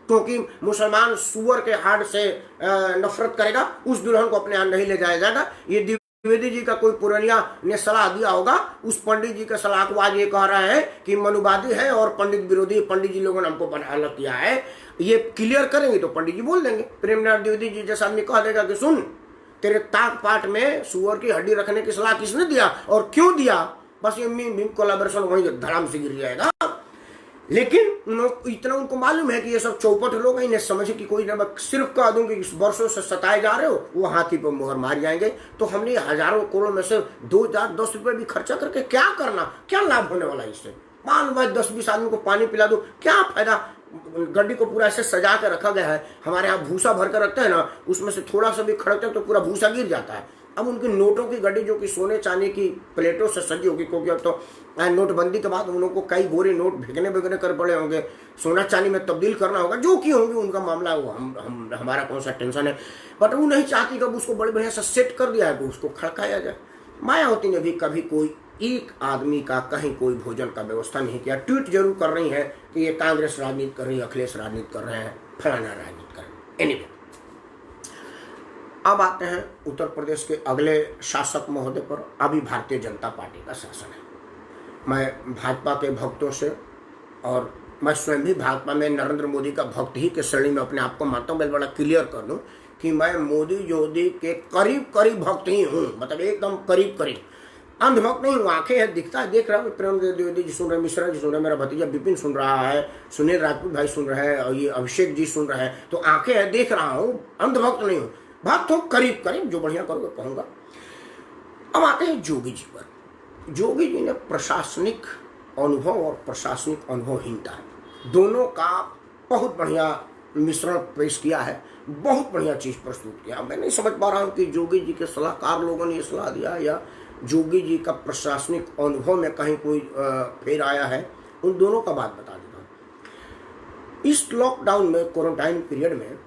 क्योंकि मुसलमान सुअर के हाड़ से नफरत करेगा, उस दुल्हन को अपने यहाँ नहीं ले जाया जाएगा। ये द्विवेदी जी का कोई पुरानिया ने सलाह दिया होगा, उस पंडित जी के सलाह को आज ये कह रहा है कि मनुवादी है और पंडित विरोधी। पंडित जी लोगों ने हमको अलग किया है, ये क्लियर करेंगे तो पंडित जी बोल देंगे। प्रेमनाथ द्विवेदी जी जैसा आदमी कह देगा कि सुन, तेरे ताक पाट में सुअर की हड्डी रखने की सलाह किसने दिया और क्यों दिया? बस ये मीम भीम कोलैबोरेशन वहीं धड़ाम से गिर जाएगा। लेकिन इतना उनको मालूम है कि ये सब चौपट लोग हैं, इन्हें समझ की कोई ना, सिर्फ कह दूं कि इस वर्षों से सताए जा रहे हो, वो हाथी पर मोहर मार जाएंगे। तो हमने हजारों करोड़ में से 2010 रुपए भी खर्चा करके क्या करना, क्या लाभ होने वाला इससे? मान लो 10-20 आदमी को पानी पिला दो, क्या फायदा? गड्डी को पूरा ऐसे सजा के रखा गया है, हमारे यहाँ भूसा भर कर रखते हैं ना, उसमें से थोड़ा सा भी खड़कते हैं तो पूरा भूसा गिर जाता है। अब उनकी नोटों की गड्डी जो कि सोने चांदी की प्लेटों से सजी होगी, क्योंकि अब तो नोटबंदी के बाद उन लोगों को कई गोरे नोट भेजने कर पड़े होंगे, सोना चांदी में तब्दील करना होगा, जो कि होंगे उनका मामला, वो हमारा कौन सा टेंशन है। बट वो नहीं चाहती कि अब उसको बड़े बढ़िया से सेट कर दिया है तो उसको खड़काया जाए। मायावती ने भी कभी कोई एक आदमी का कहीं कोई भोजन का व्यवस्था नहीं किया। ट्वीट जरूर कर रही है कि ये कांग्रेस राजनीति कर रही है, अखिलेश राजनीति कर रहे हैं, फलाना राजनीति कर रहे हैं। एनीवे, अब आते हैं उत्तर प्रदेश के अगले शासक महोदय पर। अभी भारतीय जनता पार्टी का शासन है। मैं भाजपा के भक्तों से, और मैं स्वयं भी भाजपा में नरेंद्र मोदी का भक्त ही के श्रेणी में अपने आप को मानता हूँ। मैं बड़ा क्लियर कर दूं कि मैं मोदी योगी के करीब करीब भक्त ही हूँ, मतलब एकदम करीब करीब। अंधभक्त नहीं हूँ, आंखें है, दिखता है, देख रहा हूँ। प्रेम द्विवेदी जी सुन रहे, मिश्रा जी सुन रहे, मेरा भतीजा विपिन सुन रहा है, सुनील राजपूत भाई सुन रहे हैं, और ये अभिषेक जी सुन रहे हैं। तो आंखें है, देख रहा हूँ, अंधभक्त नहीं हूँ। बात तो करीब करीब जो बढ़िया करोगे कहूँगा। अब आते हैं जोगी जी पर। जोगी जी ने प्रशासनिक अनुभव और प्रशासनिक अनुभवहीनता दोनों का बहुत बढ़िया मिश्रण पेश किया है, बहुत बढ़िया चीज प्रस्तुत किया। मैं नहीं समझ पा रहा हूँ कि जोगी जी के सलाहकार लोगों ने ये सलाह दिया या जोगी जी का प्रशासनिक अनुभव में कहीं कोई फेर आया है। उन दोनों का बात बता देता हूँ। इस लॉकडाउन में, क्वारंटाइन पीरियड में,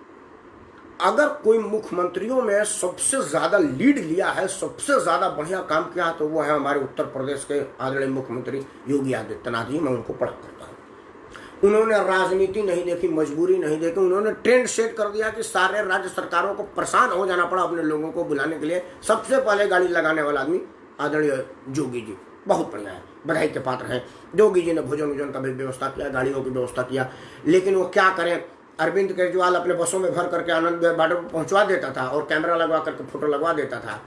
अगर कोई मुख्यमंत्रियों में सबसे ज्यादा लीड लिया है, सबसे ज्यादा बढ़िया काम किया है, तो वो है हमारे उत्तर प्रदेश के आदरणीय मुख्यमंत्री योगी आदित्यनाथ जी। मैं उनको पढ़ा करता हूँ। उन्होंने राजनीति नहीं देखी, मजबूरी नहीं देखी, उन्होंने ट्रेंड सेट कर दिया कि सारे राज्य सरकारों को परेशान हो जाना पड़ा अपने लोगों को बुलाने के लिए। सबसे पहले गाड़ी लगाने वाला आदमी आदरणीय जोगी जी, बहुत बढ़िया है, बधाई के पात्र हैं। जोगी जी ने भोजन वोजन का भी व्यवस्था किया, गाड़ियों की व्यवस्था किया, लेकिन वो क्या करें, अरविंद केजरीवाल अपने बसों में भर करके आनंद विहार बॉर्डर पर पहुंचवा देता था और कैमरा लगवा करके फोटो लगवा देता था।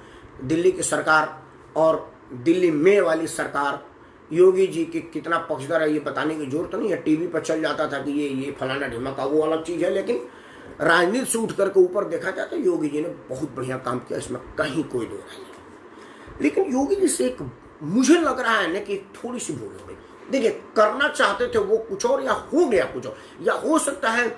दिल्ली की सरकार और दिल्ली में वाली सरकार योगी जी की कितना पक्षधर है ये बताने की जरूरत नहीं है। टीवी पर चल जाता था कि ये फलाना ढिमाका, वो अलग चीज है, लेकिन राजनीति से उठ करके ऊपर देखा जाए तो योगी जी ने बहुत बढ़िया काम किया, इसमें कहीं कोई दो नहीं। लेकिन योगी जी से एक मुझे लग रहा है ना कि थोड़ी सी भूल हो गई। देखिए, करना चाहते थे वो कुछ और, या हो गया कुछ और, या हो सकता है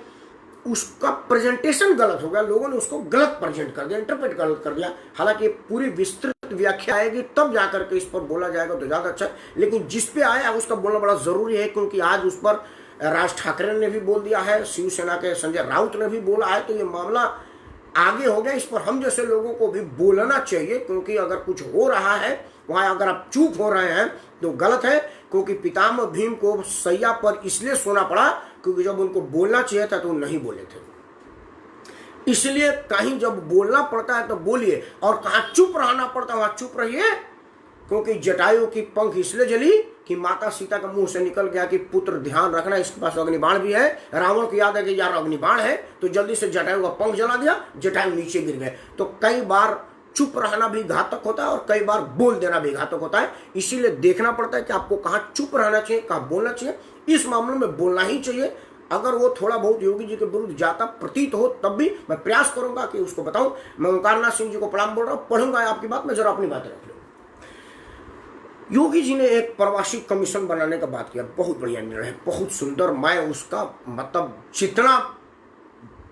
उसका प्रेजेंटेशन गलत हो गया, लोगों ने उसको गलत प्रेजेंट कर दिया, इंटरप्रेट गलत कर दिया। हालांकि पूरी विस्तृत व्याख्या आएगी तब जाकर के इस पर बोला जाएगा तो ज्यादा अच्छा है, लेकिन जिस पे आया उसका बोलना बड़ा जरूरी है, क्योंकि आज उस पर राज ठाकरे ने भी बोल दिया है, शिवसेना के संजय राउत ने भी बोला है, तो ये मामला आगे हो गया। इस पर हम जैसे लोगों को भी बोलना चाहिए, क्योंकि अगर कुछ हो रहा है वहां अगर आप चुप हो रहे हैं तो गलत है। क्योंकि पितामह भीम को सैया पर इसलिए सोना पड़ा क्योंकि जब उनको बोलना चाहिए था तो नहीं बोले थे। इसलिए कहीं जब बोलना पड़ता है तो बोलिए, और कहाँ चुप रहना पड़ता है वहां चुप रहिए। क्योंकि जटायु की पंख इसलिए जली कि माता सीता का मुंह से निकल गया कि पुत्र ध्यान रखना, इसके पास अग्निबाण भी है। रावण को याद है कि यार अग्निबाण है, तो जल्दी से जटायु का पंख जला दिया, जटायु नीचे गिर गए। तो कई बार चुप रहना भी घातक होता है और कई बार बोल देना भी घातक होता है। इसीलिए देखना पड़ता है कि आपको कहाँ चुप रहना चाहिए, कहाँ बोलना चाहिए। इस मामले में बोलना ही चाहिए। अगर वो थोड़ा बहुत योगी जी के विरुद्ध जाता प्रतीत हो तब भी मैं प्रयास करूंगा कि उसको बताऊं। मैं ओंकारनाथ सिंह जी को प्रणाम बोल रहा हूं, पढ़ूंगा आपकी बात में, जरा अपनी बातें रख लो। योगी जी ने एक प्रवासी कमीशन बनाने का बात किया, बहुत बढ़िया निर्णय, बहुत सुंदर। मैं उसका मतलब जितना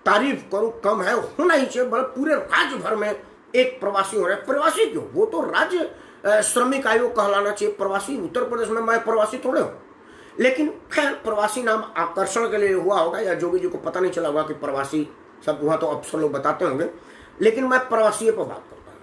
तारीफ करूं कम है, होना ही चाहिए। पूरे राज्य भर में एक प्रवासी हो रहा है। प्रवासी क्यों, वो तो राज्य श्रमिक आयोग कहलाना चाहिए। प्रवासी उत्तर प्रदेश में मैं प्रवासी थोड़े हूं, लेकिन खैर प्रवासी नाम आकर्षण के लिए हुआ होगा, या जोगी जी को पता नहीं चला होगा कि प्रवासी सब वहां तो अफसर लोग बताते होंगे। लेकिन मैं प्रवासी पर बात करता हूँ,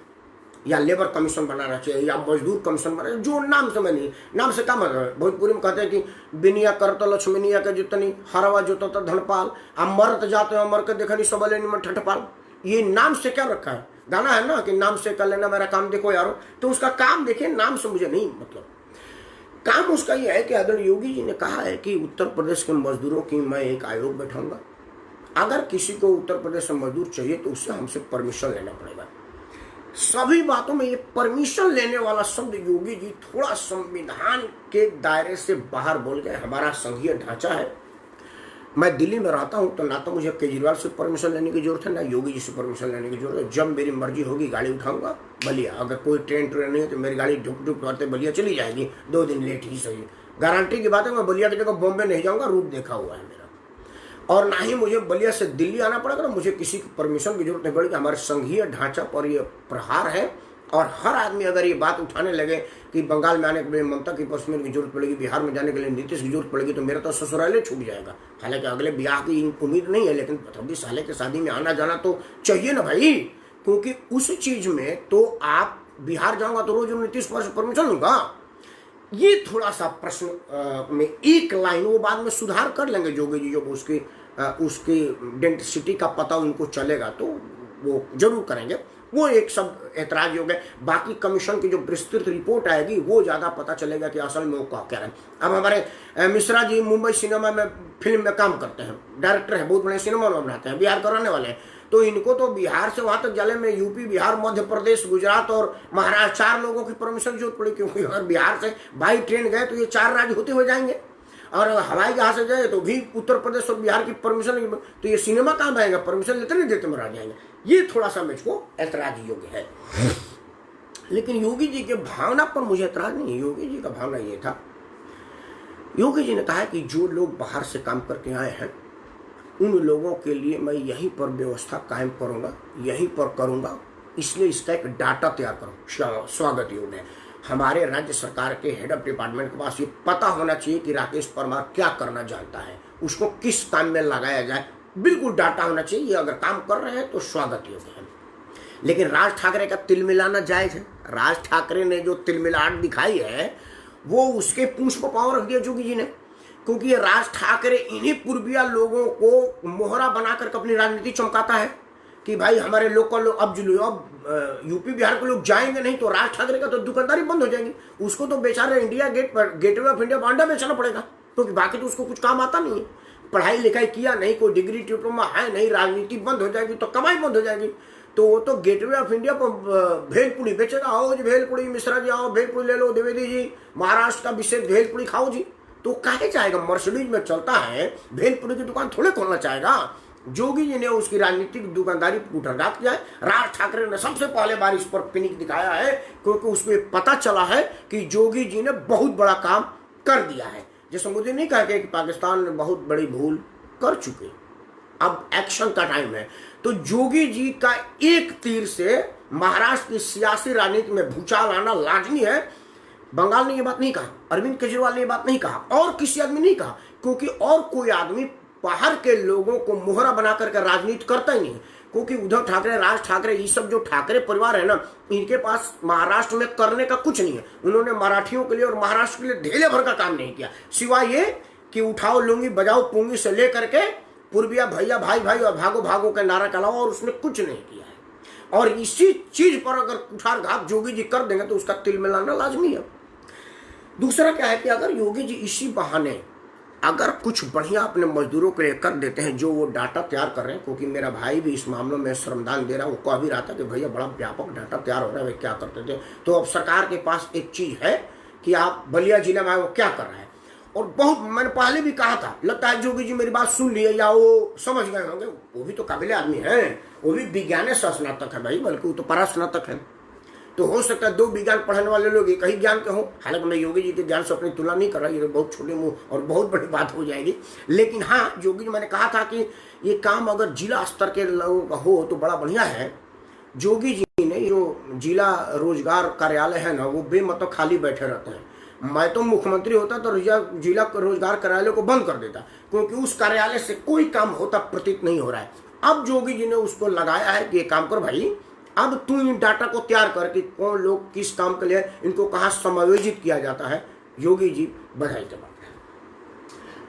या लेबर कमीशन बनाना चाहिए, या मजदूर कमीशन बनाना, जो नाम से मैं नहीं, नाम से क्या मतलब। भोजपुरी में कहते हैं कि बिनिया करत लक्ष्मणिया के जितनी हरवा जोत धनपाल, अब मरत जाते हो मर के देखनी सबले निमन ठठपाल। ये नाम से क्या रखा है, गाना है ना कि नाम से कर लेना मेरा काम देखो यारो। तो उसका काम देखिए, नाम से मुझे नहीं मतलब। काम उसका यह है कि आदरणीय योगी जी ने कहा है कि उत्तर प्रदेश के मजदूरों की मैं एक आयोग बैठाऊंगा। अगर किसी को उत्तर प्रदेश से मजदूर चाहिए तो उससे हमसे परमिशन लेना पड़ेगा। सभी बातों में ये परमिशन लेने वाला शब्द योगी जी थोड़ा संविधान के दायरे से बाहर बोल गए। हमारा संघीय ढांचा है, मैं दिल्ली में रहता हूं तो ना तो मुझे केजरीवाल से परमिशन लेने की जरूरत है, ना योगी जी से परमिशन लेने की जरूरत है। जब मेरी मर्जी होगी गाड़ी उठाऊंगा बलिया। अगर कोई ट्रेन नहीं है तो मेरी गाड़ी ढुक ढुक करते बलिया चली जाएगी, 2 दिन लेट ही सही। गारंटी की बात है, मैं बलिया की जगह बॉम्बे नहीं जाऊंगा, रूट देखा हुआ है मेरा। और ना ही मुझे बलिया से दिल्ली आना पड़ेगा, मुझे किसी की परमिशन की जरूरत नहीं पड़ेगी। हमारे संघीय ढांचा पर यह प्रहार है। और हर आदमी अगर ये बात उठाने लगे कि बंगाल में आने के लिए ममता की परमिशन की जरूरत पड़ेगी, बिहार में जाने के लिए नीतीश की जरूरत पड़ेगी, तो मेरा तो ससुराल छूट जाएगा। हालांकि अगले ब्याह की उम्मीद नहीं है, लेकिन 26 साल की शादी में आना जाना तो चाहिए ना भाई। क्योंकि उस चीज में तो आप बिहार जाऊंगा तो रोज नीतीश कुमार से परमिशन लूंगा। ये थोड़ा सा प्रश्न में एक लाइन वो बाद में सुधार कर लेंगे जोगी जी, जब उसकी डेंसिटी का पता उनको चलेगा तो वो जरूर करेंगे। वो एक सब ऐतराज हो गए। बाकी कमीशन की जो विस्तृत रिपोर्ट आएगी वो ज्यादा पता चलेगा कि असल में वो क्या है। अब हमारे मिश्रा जी मुंबई सिनेमा में फिल्म में काम करते हैं, डायरेक्टर है, बहुत बड़े सिनेमा में बनाते हैं, बिहार का रहने वाले हैं। तो इनको तो बिहार से वहां तक जाने में यूपी, बिहार, मध्य प्रदेश, गुजरात और महाराष्ट्र 4 लोगों की परमिशन की जरूरत पड़ी, क्योंकि अगर बिहार से बाई ट्रेन गए तो ये 4 राज्य होते हुए जाएंगे, और हवाई जहाज से जाए तो भी उत्तर प्रदेश और बिहार की परमिशन, तो ये सिनेमा कहाँ आएगा, परमिशन लेते नहीं देते मरा जाएंगे। ये थोड़ा सा मुझको ऐतराज योग्य है। लेकिन योगी जी के भावना पर मुझे ऐतराज नहीं है। योगी जी का भावना ये था, योगी जी ने कहा कि जो लोग बाहर से काम करके आए हैं उन लोगों के लिए मैं यहीं पर व्यवस्था कायम करूंगा, यहीं पर करूंगा, इसलिए इसका एक डाटा तैयार करूँ। स्वागत योग्य है। हमारे राज्य सरकार के हेड ऑफ डिपार्टमेंट के पास ये पता होना चाहिए कि राकेश परमार क्या करना जानता है, उसको किस काम में लगाया जाए, बिल्कुल डाटा होना चाहिए। ये अगर काम कर रहे हैं तो स्वागत योग्य है। लेकिन राज ठाकरे का तिल मिलाना जायज है। राज ठाकरे ने जो तिलमिलाहट दिखाई है वो उसके पूंछ पर पांव रख दिया योगी जी ने, क्योंकि ये राज ठाकरे इन्हीं पूर्विया लोगों को मोहरा बना करके अपनी राजनीति चमकाता है कि भाई हमारे लोकल लोग अब यूपी बिहार के लोग जाएंगे नहीं तो राज ठाकरे का तो दुकानदारी बंद हो जाएगी। उसको तो बेचारे इंडिया गेट पर, गेटवे ऑफ इंडिया बांडा बेचना पड़ेगा, क्योंकि बाकी तो उसको कुछ काम आता नहीं है। पढ़ाई लिखाई किया नहीं, कोई डिग्री डिप्लोमा है नहीं, राजनीति बंद हो जाएगी तो कमाई बंद हो जाएगी। तो वो तो गेटवे ऑफ इंडिया पर भेलपुरी बेचेगा। आओ जी भेलपुरी, मिश्रा जी आओ भेलपुरी ले लो, द्विवेदी जी महाराष्ट्र का विशेष भेलपुरी खाओ जी। तो काहे जाएगा, मर्सिडीज में चलता है, भेलपुरी की दुकान थोड़े खोलना चाहेगा। जोगी जी ने उसकी राजनीतिक दुकानदारी पर कुठाराघात किया है। राज ठाकरे ने सबसे पहले बार इस पर पिनिक दिखाया है, क्योंकि उसको पता चला है कि जोगी जी ने बहुत बड़ा काम कर दिया है। जैसे मुझे नहीं कहा कि पाकिस्तान में बहुत बड़ी भूल कर चुके, अब एक्शन का टाइम है। तो जोगी जी का एक तीर से महाराष्ट्र की सियासी राजनीति में भूचाल आना लाजमी है। बंगाल ने ये बात नहीं कहा, अरविंद केजरीवाल ने ये बात नहीं कहा, और किसी आदमी नहीं कहा, क्योंकि और कोई आदमी बाहर के लोगों को मोहरा बना करके राजनीति करता ही नहीं। क्योंकि उद्धव ठाकरे, राज ठाकरे, ये सब जो ठाकरे परिवार है ना, इनके पास महाराष्ट्र में करने का कुछ नहीं है। उन्होंने मराठियों के लिए और महाराष्ट्र के लिए ढेले भर का काम नहीं किया, सिवाय ये कि उठाओ लूंगी बजाओ पूंगी से लेकर के पूर्विया भैया भाई भाई और भागो भागो के नारा का अलावा और उसने कुछ नहीं किया है। और इसी चीज पर अगर कुठारघात योगी जी कर देंगे तो उसका तिल मिलाना लाजमी है। दूसरा क्या है कि अगर योगी जी इसी बहाने अगर कुछ बढ़िया अपने मजदूरों के लिए कर देते हैं, जो वो डाटा तैयार कर रहे हैं, क्योंकि मेरा भाई भी इस मामलों में श्रमदान दे रहा है, वो कह भी रहा था कि भैया बड़ा व्यापक डाटा तैयार हो रहा है, वे क्या करते थे। तो अब सरकार के पास एक चीज है कि आप बलिया जिले में वो क्या कर रहा है। और बहुत मैंने पहले भी कहा था, लगता है जोगी जी मेरी बात सुन लिए या वो समझ गए होंगे। वो भी तो काबिल आदमी है, वो भी विज्ञान से स्नातक है भाई, बल्कि वो तो परास्नातक है। तो हो सकता है 2 विज्ञान पढ़ने वाले लोग एक ही ज्ञान के हों। हालांकि मैं योगी जी के ज्ञान से अपनी तुलना नहीं कर रहा, ये तो बहुत छोटे मुंह और बहुत बड़ी बात हो जाएगी। लेकिन हाँ, योगी जी मैंने कहा था कि ये काम अगर जिला स्तर के लोगों का हो तो बड़ा बढ़िया है। योगी जी ने जो जिला रोजगार कार्यालय है ना, वो बेमतलब खाली बैठे रहते हैं। मैं तो मुख्यमंत्री होता तो जिला रोजगार कार्यालय को बंद कर देता, क्योंकि उस कार्यालय से कोई काम होता प्रतीत नहीं हो रहा है। अब योगी जी ने उसको लगाया है कि ये काम कर भाई, अब तू इन डाटा को तैयार कर कि कौन लोग किस काम के लिए इनको कहाँ समायोजित किया जाता है। योगी जी बधाई के बात है।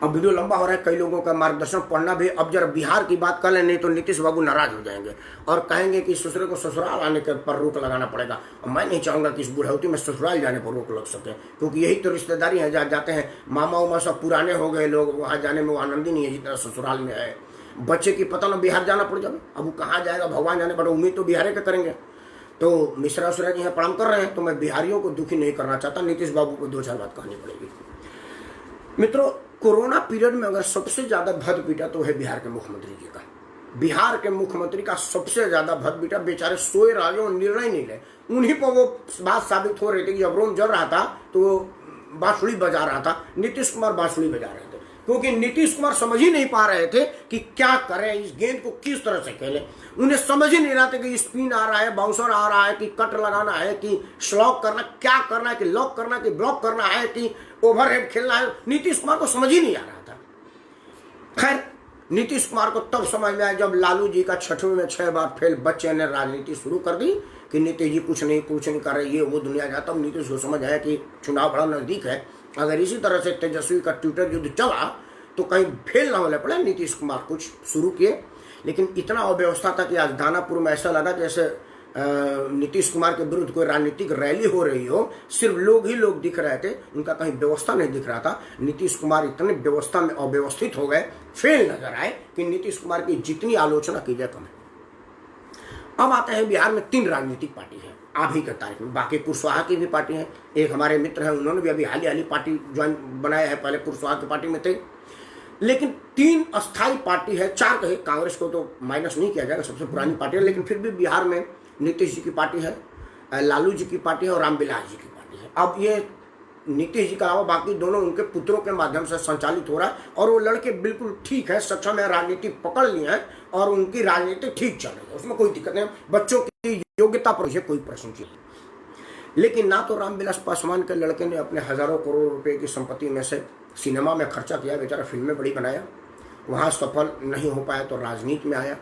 अब वीडियो लंबा हो रहा है, कई लोगों का मार्गदर्शन पढ़ना भी। अब जरा बिहार की बात कर लें, नहीं तो नीतीश बाबू नाराज हो जाएंगे और कहेंगे कि ससुरे को ससुराल आने के पर रोक लगाना पड़ेगा। और मैं नहीं चाहूंगा कि इस बुढ़ौती में ससुराल जाने पर रोक लग सके, क्योंकि यही तो रिश्तेदारी है जहाँ जाते हैं। मामा उमा सब पुराने हो गए लोग, वहाँ जाने में वो आनंद ही नहीं है जितना ससुराल में है। बच्चे की पता ना बिहार जाना पड़ जाए, अब वो कहाँ जाएगा भगवान जाने, बट उम्मीद तो बिहार के करेंगे। तो मिश्रा उश्रा जी यहाँ प्रणाम कर रहे हैं, तो मैं बिहारियों को दुखी नहीं करना चाहता। नीतीश बाबू को 2-4 बात कहनी पड़ेगी। मित्रों, कोरोना पीरियड में अगर सबसे ज्यादा भद पीटा तो है बिहार के मुख्यमंत्री जी का। बिहार के मुख्यमंत्री का सबसे ज्यादा भद पीटा, बेचारे सोए रहे और निर्णय नहीं ले। उन्हीं पर वो बात साबित हो रही थी कि जब रोम जल रहा था तो बांसुरी बजा रहा था, नीतीश कुमार बांसुरी बजा रहे थे, क्योंकि नीतीश कुमार समझ ही नहीं पा रहे थे कि क्या करें, इस गेंद को किस तरह से खेलें। उन्हें समझ ही नहीं रहा था कि स्पिन आ रहा है, बाउंसर आ रहा है, कि कट लगाना है, कि स्लॉक करना, क्या करना है, कि लॉक करना, कि ब्लॉक करना है, कि ओवरहेड खेलना है। नीतीश कुमार को समझ ही नहीं आ रहा था। खैर, नीतीश कुमार को तब समझ में आया जब लालू जी का 6वीं में 6 बार फेल बच्चे ने राजनीति शुरू कर दी कि नीतीश जी कुछ नहीं कर रहे, ये वो दुनिया जाता। तब नीतीश को समझ आया कि चुनाव बड़ा नजदीक है, अगर इसी तरह से तेजस्वी का ट्विटर युद्ध चला तो कहीं फेल ना होने पड़े। नीतीश कुमार कुछ शुरू किए, लेकिन इतना अव्यवस्था था कि आज दानापुर में ऐसा लगा जैसे नीतीश कुमार के विरुद्ध कोई राजनीतिक रैली हो रही हो। सिर्फ लोग ही लोग दिख रहे थे, उनका कहीं व्यवस्था नहीं दिख रहा था। नीतीश कुमार इतने व्यवस्था में अव्यवस्थित हो गए, फेल नजर आए कि नीतीश कुमार की जितनी आलोचना की जाए कम है। अब आते हैं बिहार में 3 राजनीतिक पार्टी है अभी के तारीख में। बाकी कुशवाहा की भी पार्टी है, एक हमारे मित्र हैं उन्होंने भी अभी हाल ही पार्टी ज्वाइन बनाया है, पहले कुशवाहा की पार्टी में थे। लेकिन 3 अस्थायी पार्टी है, 4 कहे, कांग्रेस को तो माइनस नहीं किया जाएगा, सबसे पुरानी पार्टी है, लेकिन फिर भी बिहार में नीतीश जी की पार्टी है, लालू जी की पार्टी है और रामविलास जी की पार्टी है। अब ये नीतीश जी के अलावा बाकी दोनों उनके पुत्रों के माध्यम से संचालित हो रहा है और वो लड़के बिल्कुल ठीक है, सक्षम है, राजनीति पकड़ लिए हैं और उनकी राजनीति ठीक चल रही है, उसमें कोई दिक्कत नहीं। बच्चों की योग्यता पर मुझे कोई प्रश्न नहीं। लेकिन ना तो रामविलास पासवान के लड़के ने अपने हजारों करोड़ रुपए की संपत्ति में से सिनेमा में खर्चा किया, बेचारा फिल्में बड़ी बनाया, वहाँ सफल नहीं हो पाया तो राजनीति में आया।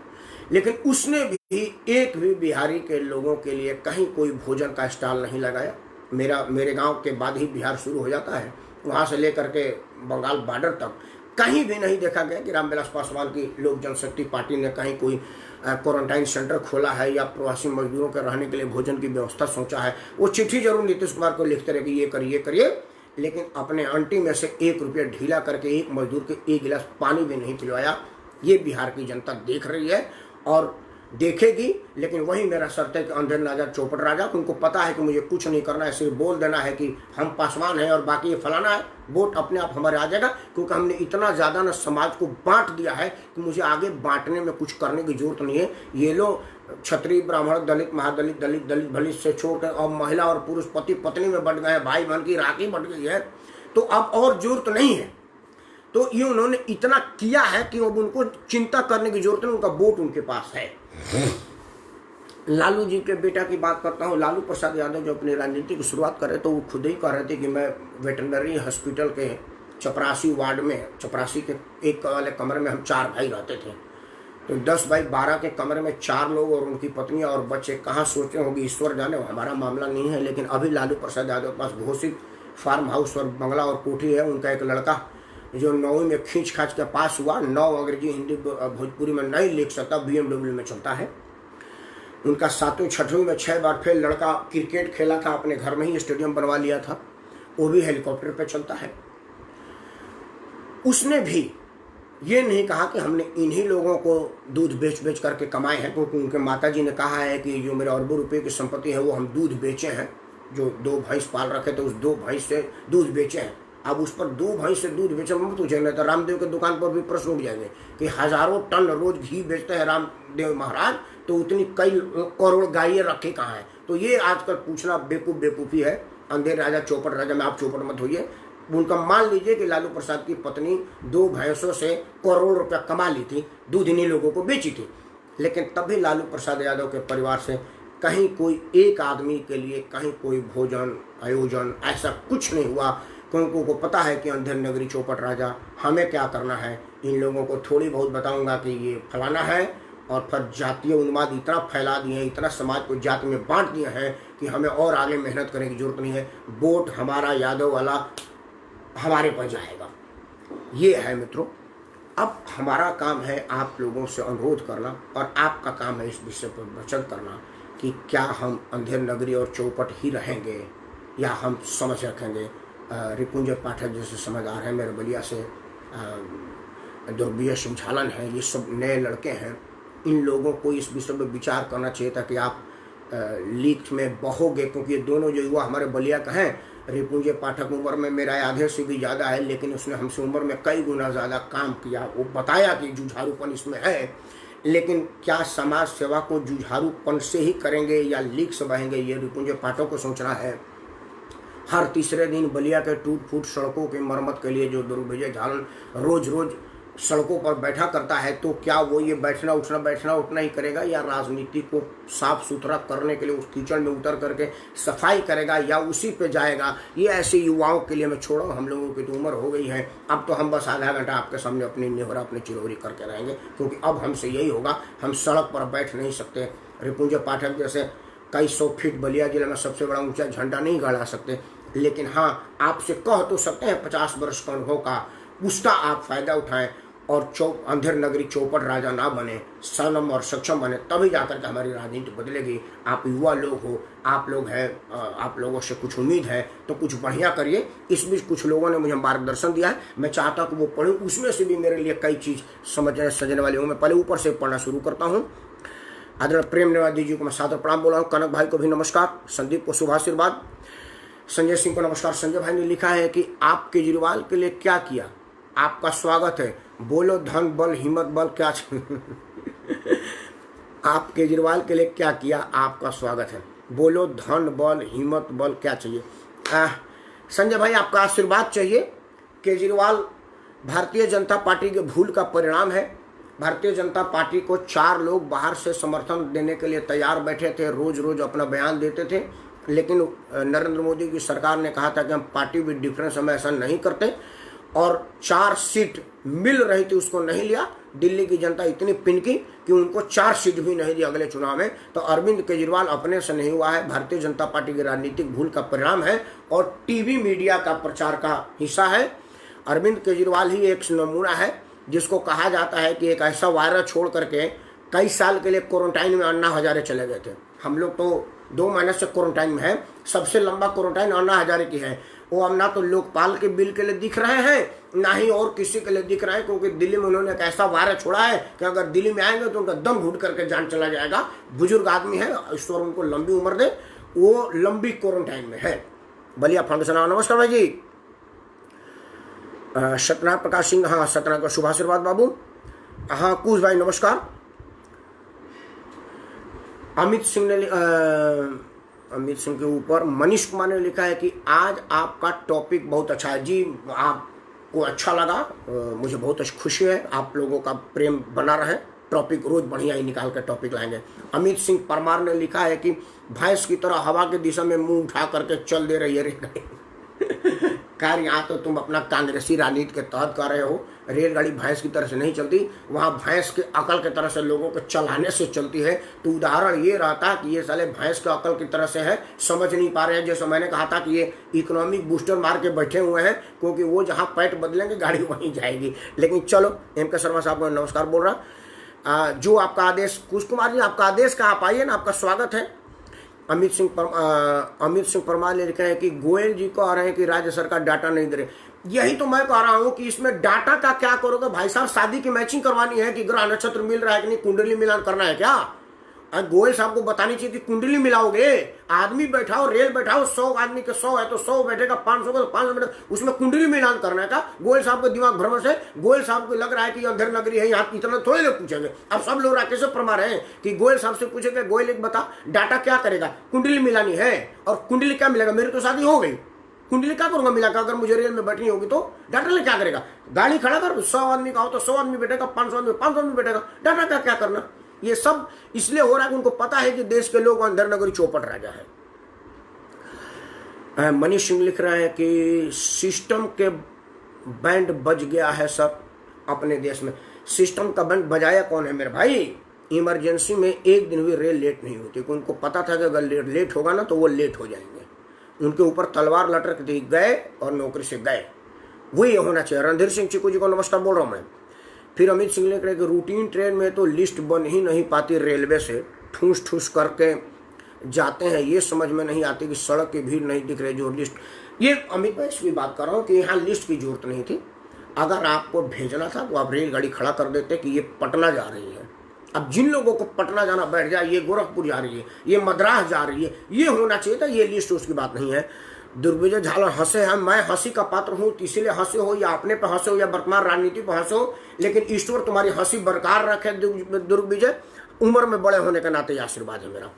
लेकिन उसने भी एक भी बिहारी के लोगों के लिए कहीं कोई भोजन का स्टॉल नहीं लगाया। मेरे गांव के बाद ही बिहार शुरू हो जाता है, वहाँ से लेकर के बंगाल बॉर्डर तक कहीं भी नहीं देखा गया कि रामविलास पासवान की लोक जनशक्ति पार्टी ने कहीं कोई क्वारंटाइन सेंटर खोला है या प्रवासी मजदूरों के रहने के लिए भोजन की व्यवस्था सोचा है। वो चिट्ठी जरूर नीतीश कुमार को लिखते रहे कि ये करिए, लेकिन अपने अंटी में से 1 रुपया ढीला करके एक मजदूर के 1 गिलास पानी भी नहीं पिलवाया। ये बिहार की जनता देख रही है और देखेगी। लेकिन वही मेरा शर्त है कि अंधेर राजा चौपट राजा, उनको पता है कि मुझे कुछ नहीं करना है, सिर्फ बोल देना है कि हम पासवान हैं और बाकी ये फलाना है, वोट अपने आप हमारे आ जाएगा। क्योंकि हमने इतना ज़्यादा ना समाज को बांट दिया है कि मुझे आगे बांटने में कुछ करने की जरूरत नहीं है। ये लोग क्षत्रिय, ब्राह्मण, दलित, महादलित, दलित भलित से छोड़कर अब महिला और पुरुष पति पत्नी में बढ़ गए हैं, भाई बहन की राखी बढ़ गई है, तो अब और जरूरत नहीं है। तो ये उन्होंने इतना किया है कि अब उनको चिंता करने की जरूरत नहीं, उनका वोट उनके पास है। लालू जी के बेटा की बात करता हूँ, लालू प्रसाद यादव जो अपनी राजनीति की शुरुआत करे तो वो खुद ही कह रहे थे कि मैं वेटरनरी हॉस्पिटल के चपरासी वार्ड में, चपरासी के एक वाले कमरे में हम 4 भाई रहते थे, तो 10 बाई 12 के कमरे में 4 लोग और उनकी पत्नियां और बच्चे कहाँ सोचे होंगे ईश्वर जाने, हमारा मामला नहीं है। लेकिन अभी लालू प्रसाद यादव के पास घोषित फार्म हाउस और बंगला और कोठी है। उनका एक लड़का जो 9वीं में खींच खाच के पास हुआ, 9 अंग्रेजी हिंदी भोजपुरी में नहीं लिख सकता, BMW में चलता है। उनका 7वीं 6वीं में 6 बार फेल लड़का क्रिकेट खेला था, अपने घर में ही स्टेडियम बनवा लिया था, वो भी हेलीकॉप्टर पे चलता है। उसने भी ये नहीं कहा कि हमने इन्हीं लोगों को दूध बेच करके कमाए हैं, क्योंकि उनके माताजी ने कहा है कि जो मेरे अरबों रुपए की संपत्ति है वो हम दूध बेचे हैं, जो 2 भैंस पाल रखे थे उस 2 भैंस से दूध बेचे हैं। अब उस पर 2 भैंस से दूध बेचे मत पूछे, नहीं तो रामदेव के दुकान पर भी प्रश्न उठ जाएंगे कि हजारों टन रोज घी बेचते हैं रामदेव महाराज, तो उतनी कई करोड़ गायें रखे कहाँ हैं। तो ये आजकल पूछना बेवकूफ़ी है। अंधेर राजा चौपट राजा में आप चौपट मत होइए। उनका मान लीजिए कि लालू प्रसाद की पत्नी 2 भैंसों से करोड़ रुपया कमा ली थी, दूध इन्हीं लोगों को बेची थी, लेकिन तभी लालू प्रसाद यादव के परिवार से कहीं कोई एक आदमी के लिए कहीं कोई भोजन आयोजन ऐसा कुछ नहीं हुआ, क्योंकि उनको पता है कि अंधेर नगरी चौपट राजा हमें क्या करना है। इन लोगों को थोड़ी बहुत बताऊंगा कि ये फलाना है, और फिर जातीय उन्माद इतना फैला दिए हैं, इतना समाज को जाति में बांट दिए हैं कि हमें और आगे मेहनत करने की जरूरत नहीं है। वोट हमारा यादव वाला हमारे पर जाएगा, ये है मित्रों। अब हमारा काम है आप लोगों से अनुरोध करना और आपका काम है इस विषय पर बचत करना कि क्या हम अंधेर नगरी और चौपट ही रहेंगे या हम समझ रखेंगे। रिपुंजय पाठक जैसे समझदार हैं, मेरे बलिया से दुर्बिया संचालन है, ये सब नए लड़के हैं, इन लोगों को इस विषय में विचार करना चाहिए था कि आप लीग में बहोगे, क्योंकि ये दोनों जो युवा हमारे बलिया का हैं। रिपुंजय पाठक उम्र में मेरा आधे से भी ज़्यादा है, लेकिन उसने हमसे उम्र में कई गुना ज़्यादा काम किया। वो बताया कि जुझारूपन इसमें है, लेकिन क्या समाज सेवा को जुझारूपन से ही करेंगे या लीग से बहेंगे, ये रिपुंजय पाठक को सोचना है। हर तीसरे दिन बलिया के टूट फूट सड़कों की मरम्मत के लिए जो दुर्विजय झालन रोज रोज सड़कों पर बैठा करता है, तो क्या वो ये बैठना उठना ही करेगा या राजनीति को साफ सुथरा करने के लिए उस कीचड़ में उतर करके सफाई करेगा या उसी पे जाएगा। ये ऐसे युवाओं के लिए मैं छोड़ो, हम लोगों की तो उम्र हो गई है, अब तो हम बस आधा घंटा आपके सामने अपनी निहरा अपनी चिरौरी करके रहेंगे, क्योंकि अब हमसे यही होगा, हम सड़क पर बैठ नहीं सकते। रिपुंजय पाठक जैसे कई 100 फीट बलिया जिले में सबसे बड़ा ऊंचा झंडा नहीं गाड़ा सकते, लेकिन हाँ आपसे कह तो सकते हैं 50 वर्ष का अनुभव का, उसका आप फायदा उठाएं और अंधेर नगरी चौपट राजा ना बने, सनम और सक्षम बने, तभी जाकर के हमारी राजनीति बदलेगी। आप युवा लोग हो, आप लोग हैं, आप लोगों से कुछ उम्मीद है तो कुछ बढ़िया करिए। इस बीच कुछ लोगों ने मुझे मार्गदर्शन दिया है, मैं चाहता हूँ वो पढ़ूँ, उसमें से भी मेरे लिए कई चीज़ समझने सजने वाली हूँ। मैं पहले ऊपर से पढ़ना शुरू करता हूँ। आदरणीय प्रेम निवादी जी को मैं सादर प्रणाम बोल रहा हूँ। कनक भाई को भी नमस्कार, संदीप को शुभाशीर्वाद, संजय सिंह को नमस्कार। संजय भाई ने लिखा है कि आप केजरीवाल के लिए क्या किया, आपका स्वागत है, बोलो धन बल हिम्मत बल क्या आप केजरीवाल के लिए क्या किया, आपका स्वागत है, बोलो धन बल हिम्मत बल क्या चाहिए। संजय भाई आपका आशीर्वाद चाहिए। केजरीवाल भारतीय जनता पार्टी के भूल का परिणाम है। भारतीय जनता पार्टी को 4 लोग बाहर से समर्थन देने के लिए तैयार बैठे थे, रोज रोज अपना बयान देते थे, लेकिन नरेंद्र मोदी की सरकार ने कहा था कि हम पार्टी विद डिफरेंस हम ऐसा नहीं करते, और 4 सीट मिल रही थी उसको नहीं लिया। दिल्ली की जनता इतनी पिनकी कि उनको 4 सीट भी नहीं दी अगले चुनाव में। तो अरविंद केजरीवाल अपने से नहीं हुआ है, भारतीय जनता पार्टी की राजनीतिक भूल का परिणाम है और टीवी मीडिया का प्रचार का हिस्सा है। अरविंद केजरीवाल ही एक नमूना है जिसको कहा जाता है कि एक ऐसा वायरस छोड़ करके कई साल के लिए क्वारंटाइन में अन्ना हजारे चले गए थे। हम लोग तो 2 महीने से क्वारंटाइन में है। सबसे लंबा क्वारंटाइन अन्ना हजारे की है। वो अब ना तो लोकपाल के बिल के लिए दिख रहे हैं, ना ही और किसी के लिए दिख रहे हैं, क्योंकि दिल्ली में उन्होंने एक ऐसा वायरस छोड़ा है कि अगर दिल्ली में आएंगे तो उनका दम घुट करके जान चला जाएगा। बुजुर्ग आदमी है, ईश्वर उनको लंबी उम्र दे, वो लंबी क्वारंटाइन में है। बलिया फाउंडेशन, नमस्कार भाई जी। सत्यनारायण प्रकाश सिंह, हाँ सत्यनारायण का शुभाशीर्वाद बाबू। हाँ कुछ भाई नमस्कार। अमित सिंह ने अमित सिंह के ऊपर मनीष कुमार ने लिखा है कि आज आपका टॉपिक बहुत अच्छा है। जी आपको अच्छा लगा, मुझे बहुत खुशी है। आप लोगों का प्रेम बना रहे, टॉपिक रोज बढ़िया ही निकाल कर टॉपिक लाएंगे। अमित सिंह परमार ने लिखा है कि भैंस की तरह हवा के दिशा में मुंह उठा करके चल दे रही है रेलगाड़ी। खैर यहाँ तो तुम अपना कांग्रेसी राजनीति के तहत कर रहे हो। रेलगाड़ी भैंस की तरह से नहीं चलती, वहाँ भैंस के अकल की तरह से लोगों को चलाने से चलती है। तो उदाहरण ये रहता कि ये साले भैंस के अकल की तरह से है, समझ नहीं पा रहे हैं। जैसे मैंने कहा था कि ये इकोनॉमिक बूस्टर मार के बैठे हुए हैं, क्योंकि वो जहाँ पैट बदलेंगे गाड़ी वहीं जाएगी। लेकिन चलो, M.K. शर्मा साहब को नमस्कार बोल रहा। जो आपका आदेश, कुश कुमार जी आपका आदेश का आप आइए ना, आपका स्वागत है। अमित सिंह परमार ने लिखा है कि गोयल जी को आ रहे हैं कि राज्य सरकार डाटा नहीं दे रही। यही तो मैं कह रहा हूं कि इसमें डाटा का क्या करोगे भाई साहब। शादी की मैचिंग करवानी है कि ग्रह नक्षत्र मिल रहा है कि नहीं, कुंडली मिलान करना है क्या? गोयल साहब को बतानी चाहिए कि कुंडली मिलाओगे, आदमी बैठाओ, रेल बैठाओ, 100 आदमी के 100 है तो 100 बैठेगा, 500 का तो 500 बैठेगा, उसमें कुंडली मिलान करना है का? गोयल साहब को दिमाग भ्रमण है। गोयल साहब को लग रहा है कि अंधेर नगरी है, यहाँ इतना थोड़े लोग पूछेंगे। अब सब लोग राकेश प्रमाण है कि गोयल साहब से पूछेंगे, गोयल एक बता डाटा क्या करेगा? कुंडली मिलानी है। और कुंडली क्या मिलेगा? मेरी तो शादी हो गई, कुंडली क्या करूंगा मिलाकर? अगर मुझे रेल में बैठनी होगी तो डाटा ले क्या करेगा? गाड़ी खड़ा कर, 100 आदमी का हो तो 100 आदमी बैठेगा, 500 आदमी बैठेगा। डाटा का क्या करना? ये सब इसलिए हो रहा है कि उनको पता है कि देश के लोग अंधेर नगरी चौपट राजा है। मनीष सिंह लिख रहे हैं कि सिस्टम के बैंड बज गया है सर अपने देश में। सिस्टम का बैंड बजाया कौन है मेरे भाई? इमरजेंसी में एक दिन भी रेल लेट नहीं होती, क्योंकि उनको पता था कि अगर लेट होगा ना तो वो लेट हो जाएंगे। उनके ऊपर तलवार लटक दी, गए और नौकरी से गए। वही होना चाहिए। रणधीर सिंह चिकू जी को नमस्कार बोल रहा हूँ मैं। फिर अमित सिंह ने कहा कि रूटीन ट्रेन में तो लिस्ट बन ही नहीं पाती, रेलवे से ठूस ठूस करके जाते हैं। ये समझ में नहीं आती कि सड़क की भीड़ नहीं दिख रही जो लिस्ट। ये अमित भाई इसकी बात कर रहा हूँ कि यहाँ लिस्ट की जरूरत नहीं थी। अगर आपको भेजना था तो आप रेलगाड़ी खड़ा कर देते कि ये पटना जा रही है। अब जिन लोगों को पटना जाना बैठ जाए, ये गोरखपुर जा रही है, ये मद्रास जा रही है, ये होना चाहिए था। ये लिस्ट उसकी बात नहीं है। दुर्विजय झाला हंसे हैं, मैं हंसी का पात्र हूँ, इसीलिए हंसे हो, या अपने पे हंसे हो या वर्तमान राजनीति पे हंसे हो, लेकिन ईश्वर तुम्हारी हंसी बरकरार रखे। दुर्विजय, उम्र में बड़े होने का नाते आशीर्वाद है मेरा।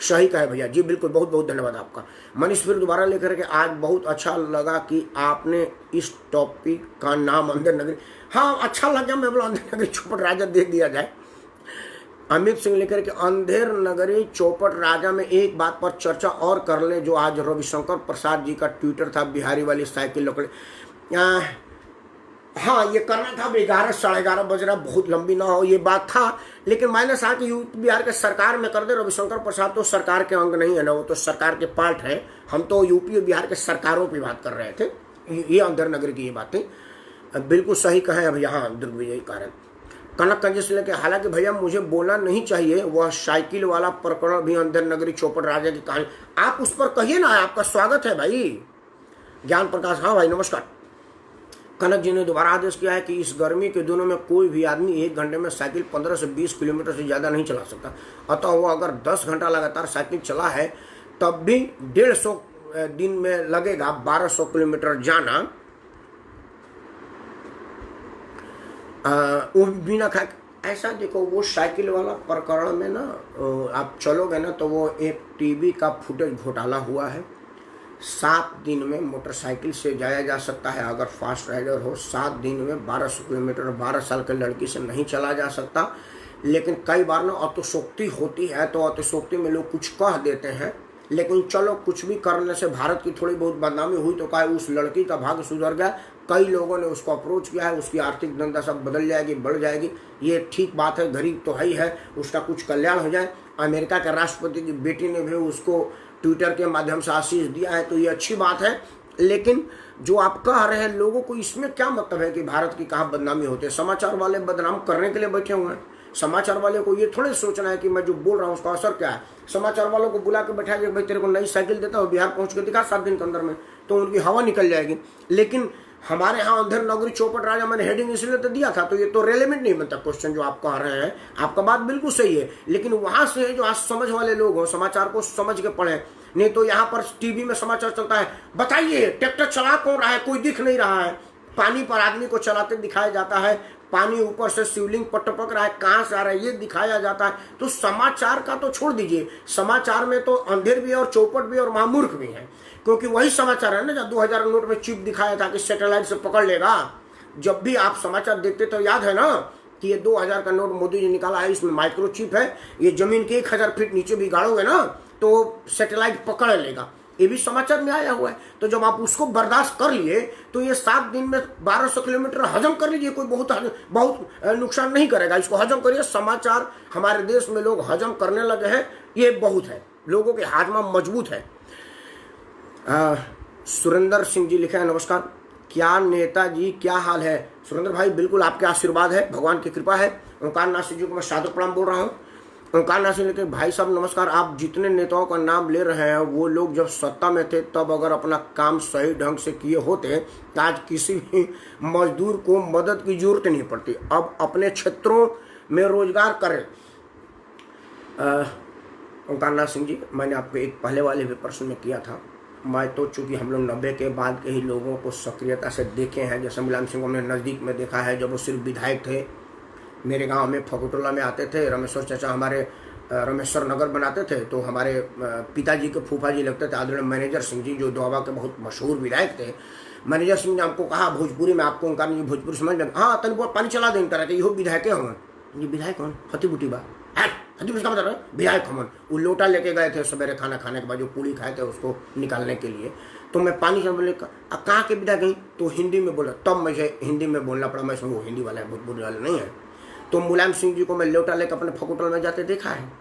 सही कहे भैया जी, बिल्कुल, बहुत बहुत धन्यवाद आपका। मनीष फिर दोबारा लेकर के, आज बहुत अच्छा लगा कि आपने इस टॉपिक का नाम अंधेर नगरी, हाँ अच्छा लगा, मैं बोला अंधेर नगरी चौपट राजा दे दिया जाए। अमित सिंह लेकर के अंधेर नगरी चौपट राजा में एक बात पर चर्चा और कर ले, जो आज रविशंकर प्रसाद जी का ट्विटर था, बिहारी वाली साइकिल लकड़ी। हाँ ये करना था, 11 साढ़े 11 बज रहा, बहुत लंबी ना हो ये बात था, लेकिन मैंने कहा कि यूपी बिहार के सरकार में कर दे। रविशंकर प्रसाद तो सरकार के अंग नहीं है ना, वो तो सरकार के पार्ट है। हम तो यूपी और बिहार के सरकारों की बात कर रहे थे। ये अंधेर नगरी की ये बात थी, बिल्कुल सही कहे। अब यहाँ दुर्विजय कारण कनक कंजे से लेके, हालांकि भैया मुझे बोलना नहीं चाहिए, वह साइकिल वाला प्रकरण भी अंधेर नगरी चौपट राजा की कहानी, आप उस पर कहिए ना, आपका स्वागत है भाई। ज्ञान प्रकाश, हाँ भाई नमस्कार। कनक जी ने दोबारा आदेश किया है कि इस गर्मी के दिनों में कोई भी आदमी 1 घंटे में साइकिल 15 से 20 किलोमीटर से ज़्यादा नहीं चला सकता। अतः वो अगर 10 घंटा लगातार साइकिल चला है तब भी 150 दिन में लगेगा 1200 किलोमीटर जाना, वो बिना खाए। ऐसा देखो, वो साइकिल वाला प्रकरण में ना आप चलोगे ना तो वो एक टीवी का फुटेज घोटाला हुआ है। 7 दिन में मोटरसाइकिल से जाया जा सकता है अगर फास्ट राइडर हो। 7 दिन में 1200 किलोमीटर 12 साल के लड़की से नहीं चला जा सकता। लेकिन कई बार ना अतिशोक्ति होती है, तो अतिशोक्ति में लोग कुछ कह देते हैं। लेकिन चलो, कुछ भी करने से भारत की थोड़ी बहुत बदनामी हुई तो क्या उस लड़की का भाग्य सुधर गया। कई लोगों ने उसको अप्रोच किया है, उसकी आर्थिक दशा सब बदल जाएगी, बढ़ जाएगी। ये ठीक बात है, गरीब तो है, उसका कुछ कल्याण हो जाए। अमेरिका के राष्ट्रपति की बेटी ने भी उसको ट्विटर के माध्यम से आशीष दिया है, तो ये अच्छी बात है। लेकिन जो आप कह रहे हैं, लोगों को इसमें क्या मतलब है कि भारत की कहाँ बदनामी होती है? समाचार वाले बदनाम करने के लिए बैठे हुए हैं। समाचार वाले को ये थोड़े सोचना है कि मैं जो बोल रहा हूँ उसका असर क्या है। समाचार वालों को बुला के बैठा के भाई तेरे को नई साइकिल देता हूँ, बिहार पहुँच के दिखा 7 दिन के अंदर में, तो उनकी हवा निकल जाएगी। लेकिन हमारे यहाँ अंधेर नगरी चौपट राजा मैंने हेडिंग इसलिए तो दिया था, तो ये तो रेलेवेंट नहीं बनता क्वेश्चन जो आप कह रहे हैं। आपका बात बिल्कुल सही है, लेकिन वहां से जो आज समझ वाले लोग हो, समाचार को समझ के पढ़े। नहीं तो यहाँ पर टीवी में समाचार चलता है, बताइए ट्रैक्टर चला कौन रहा है, कोई दिख नहीं रहा है। पानी पर आदमी को चलाते दिखाया जाता है, पानी ऊपर से शिवलिंग पर टपक रहा है, कहाँ से आ रहा है ये दिखाया जाता है। तो समाचार का तो छोड़ दीजिए, समाचार में तो अंधेर भी है और चौपट भी और महामूर्ख भी है। क्योंकि वही समाचार है ना जब 2000 नोट में चिप दिखाया था कि सैटेलाइट से पकड़ लेगा। जब भी आप समाचार देखते तो याद है ना कि ये 2000 का नोट मोदी जी निकाला है, इसमें माइक्रो चिप है, ये जमीन के 1000 फीट नीचे भी गाड़ोगे ना तो सैटेलाइट पकड़ लेगा। ये भी समाचार में आया हुआ है। तो जब आप उसको बर्दाश्त कर लिए तो ये 7 दिन में 1200 किलोमीटर हजम कर लीजिए, कोई बहुत नुकसान नहीं करेगा। इसको हजम करिए। समाचार हमारे देश में लोग हजम करने लगे हैं, ये बहुत है, लोगों के हाजमा मजबूत है। सुरेंद्र सिंह जी लिखे हैं, नमस्कार, क्या नेताजी क्या हाल है? सुरेंद्र भाई बिल्कुल आपके आशीर्वाद है, भगवान की कृपा है। ओंकार नाथ सिंह जी को मैं सादर प्रणाम बोल रहा हूँ। ओंकार नाथ सिंह लिखे, भाई साहब नमस्कार, आप जितने नेताओं का नाम ले रहे हैं वो लोग जब सत्ता में थे तब अगर अपना काम सही ढंग से किए होते तो आज किसी भी मजदूर को मदद की जरूरत नहीं पड़ती। अब अपने क्षेत्रों में रोजगार करें। ओंकार नाथ सिंह जी, मैंने आपको एक पहले वाले भी प्रश्न में किया था। मैं तो चूँकि हम लोग 90 के बाद के ही लोगों को सक्रियता से देखे हैं, जैसे मुलायम सिंह को हमने नज़दीक में देखा है जब वो सिर्फ विधायक थे। मेरे गांव में फकुटोला में आते थे, रमेश्वर चाचा हमारे रमेश्वर नगर बनाते थे, तो हमारे पिताजी के फूफा जी लगते थे आदरणीय मैनेजर सिंह जी, जो दोआबा के बहुत मशहूर विधायक थे। मैनेजर सिंह ने हमको कहा भोजपुरी में, आपको उनका नहीं भोजपुरी समझ में, हाँ तन पानी चला दें करा ये विधायक हों। ये विधायक कौन? फती बुटी बा का मतलब विधायक हमन। वो लोटा लेके गए थे सवेरे खाना खाने के बाद, जो पूरी खाए थे उसको निकालने के लिए। तो मैं पानी से बोले कहाँ के विधायक गई, तो हिंदी में बोला, तब मुझे हिंदी में बोलना पड़ा। मैं वो हिंदी वाला है, भोजपुरी वाले नहीं है। तो मुलायम सिंह जी को मैं लोटा लेकर अपने फकुटल में जाते देखा है,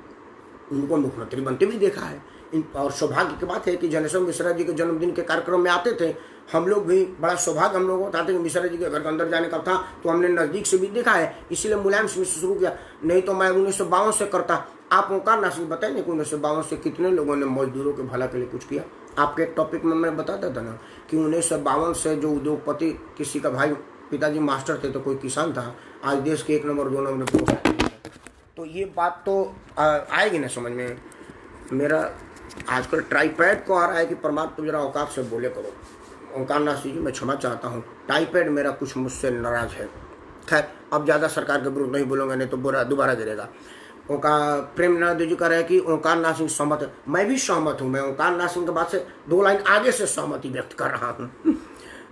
उनको मुख्यमंत्री बनते भी देखा है। और सौभाग्य की बात है कि जनेश्वर मिश्रा जी के जन्मदिन के कार्यक्रम में आते थे हम लोग भी। बड़ा सौभाग्य हम लोगों को था कि मिश्रा जी के घर के अंदर जाने का था, तो हमने नज़दीक से भी देखा है, इसीलिए मुलायम सिंह से शुरू किया। नहीं तो मैं 1952 से करता। आप ओंकार नाथ सिंह बताएंगे कि 1952 से कितने लोगों ने मजदूरों के भला के लिए कुछ किया? आपके एक टॉपिक में मैं बताता था ना कि 1952 से जो उद्योगपति, किसी का भाई पिताजी मास्टर थे तो कोई किसान था, आज देश के 1 नंबर 2 नंबर पोस्ट। तो ये बात तो आएगी ना समझ में। मेरा आजकल ट्राईपैड को आ रहा है कि परमात्मा तुम जरा औकात से बोले करो। ओंकार नाथ जी मैं क्षमा चाहता हूँ, टाईपैड मेरा कुछ मुझसे नाराज है। खैर अब ज़्यादा सरकार के विरुद्ध नहीं बोलूँगा, नहीं तो दोबारा गिरेगा। ओंकार प्रेमनाथ जी कह रहे हैं कि ओंकार नाथ सिंह सहमत है। मैं भी सहमत हूँ। मैं ओंकार नाथ सिंह के बात से 2 लाइन आगे से सहमति व्यक्त कर रहा हूँ।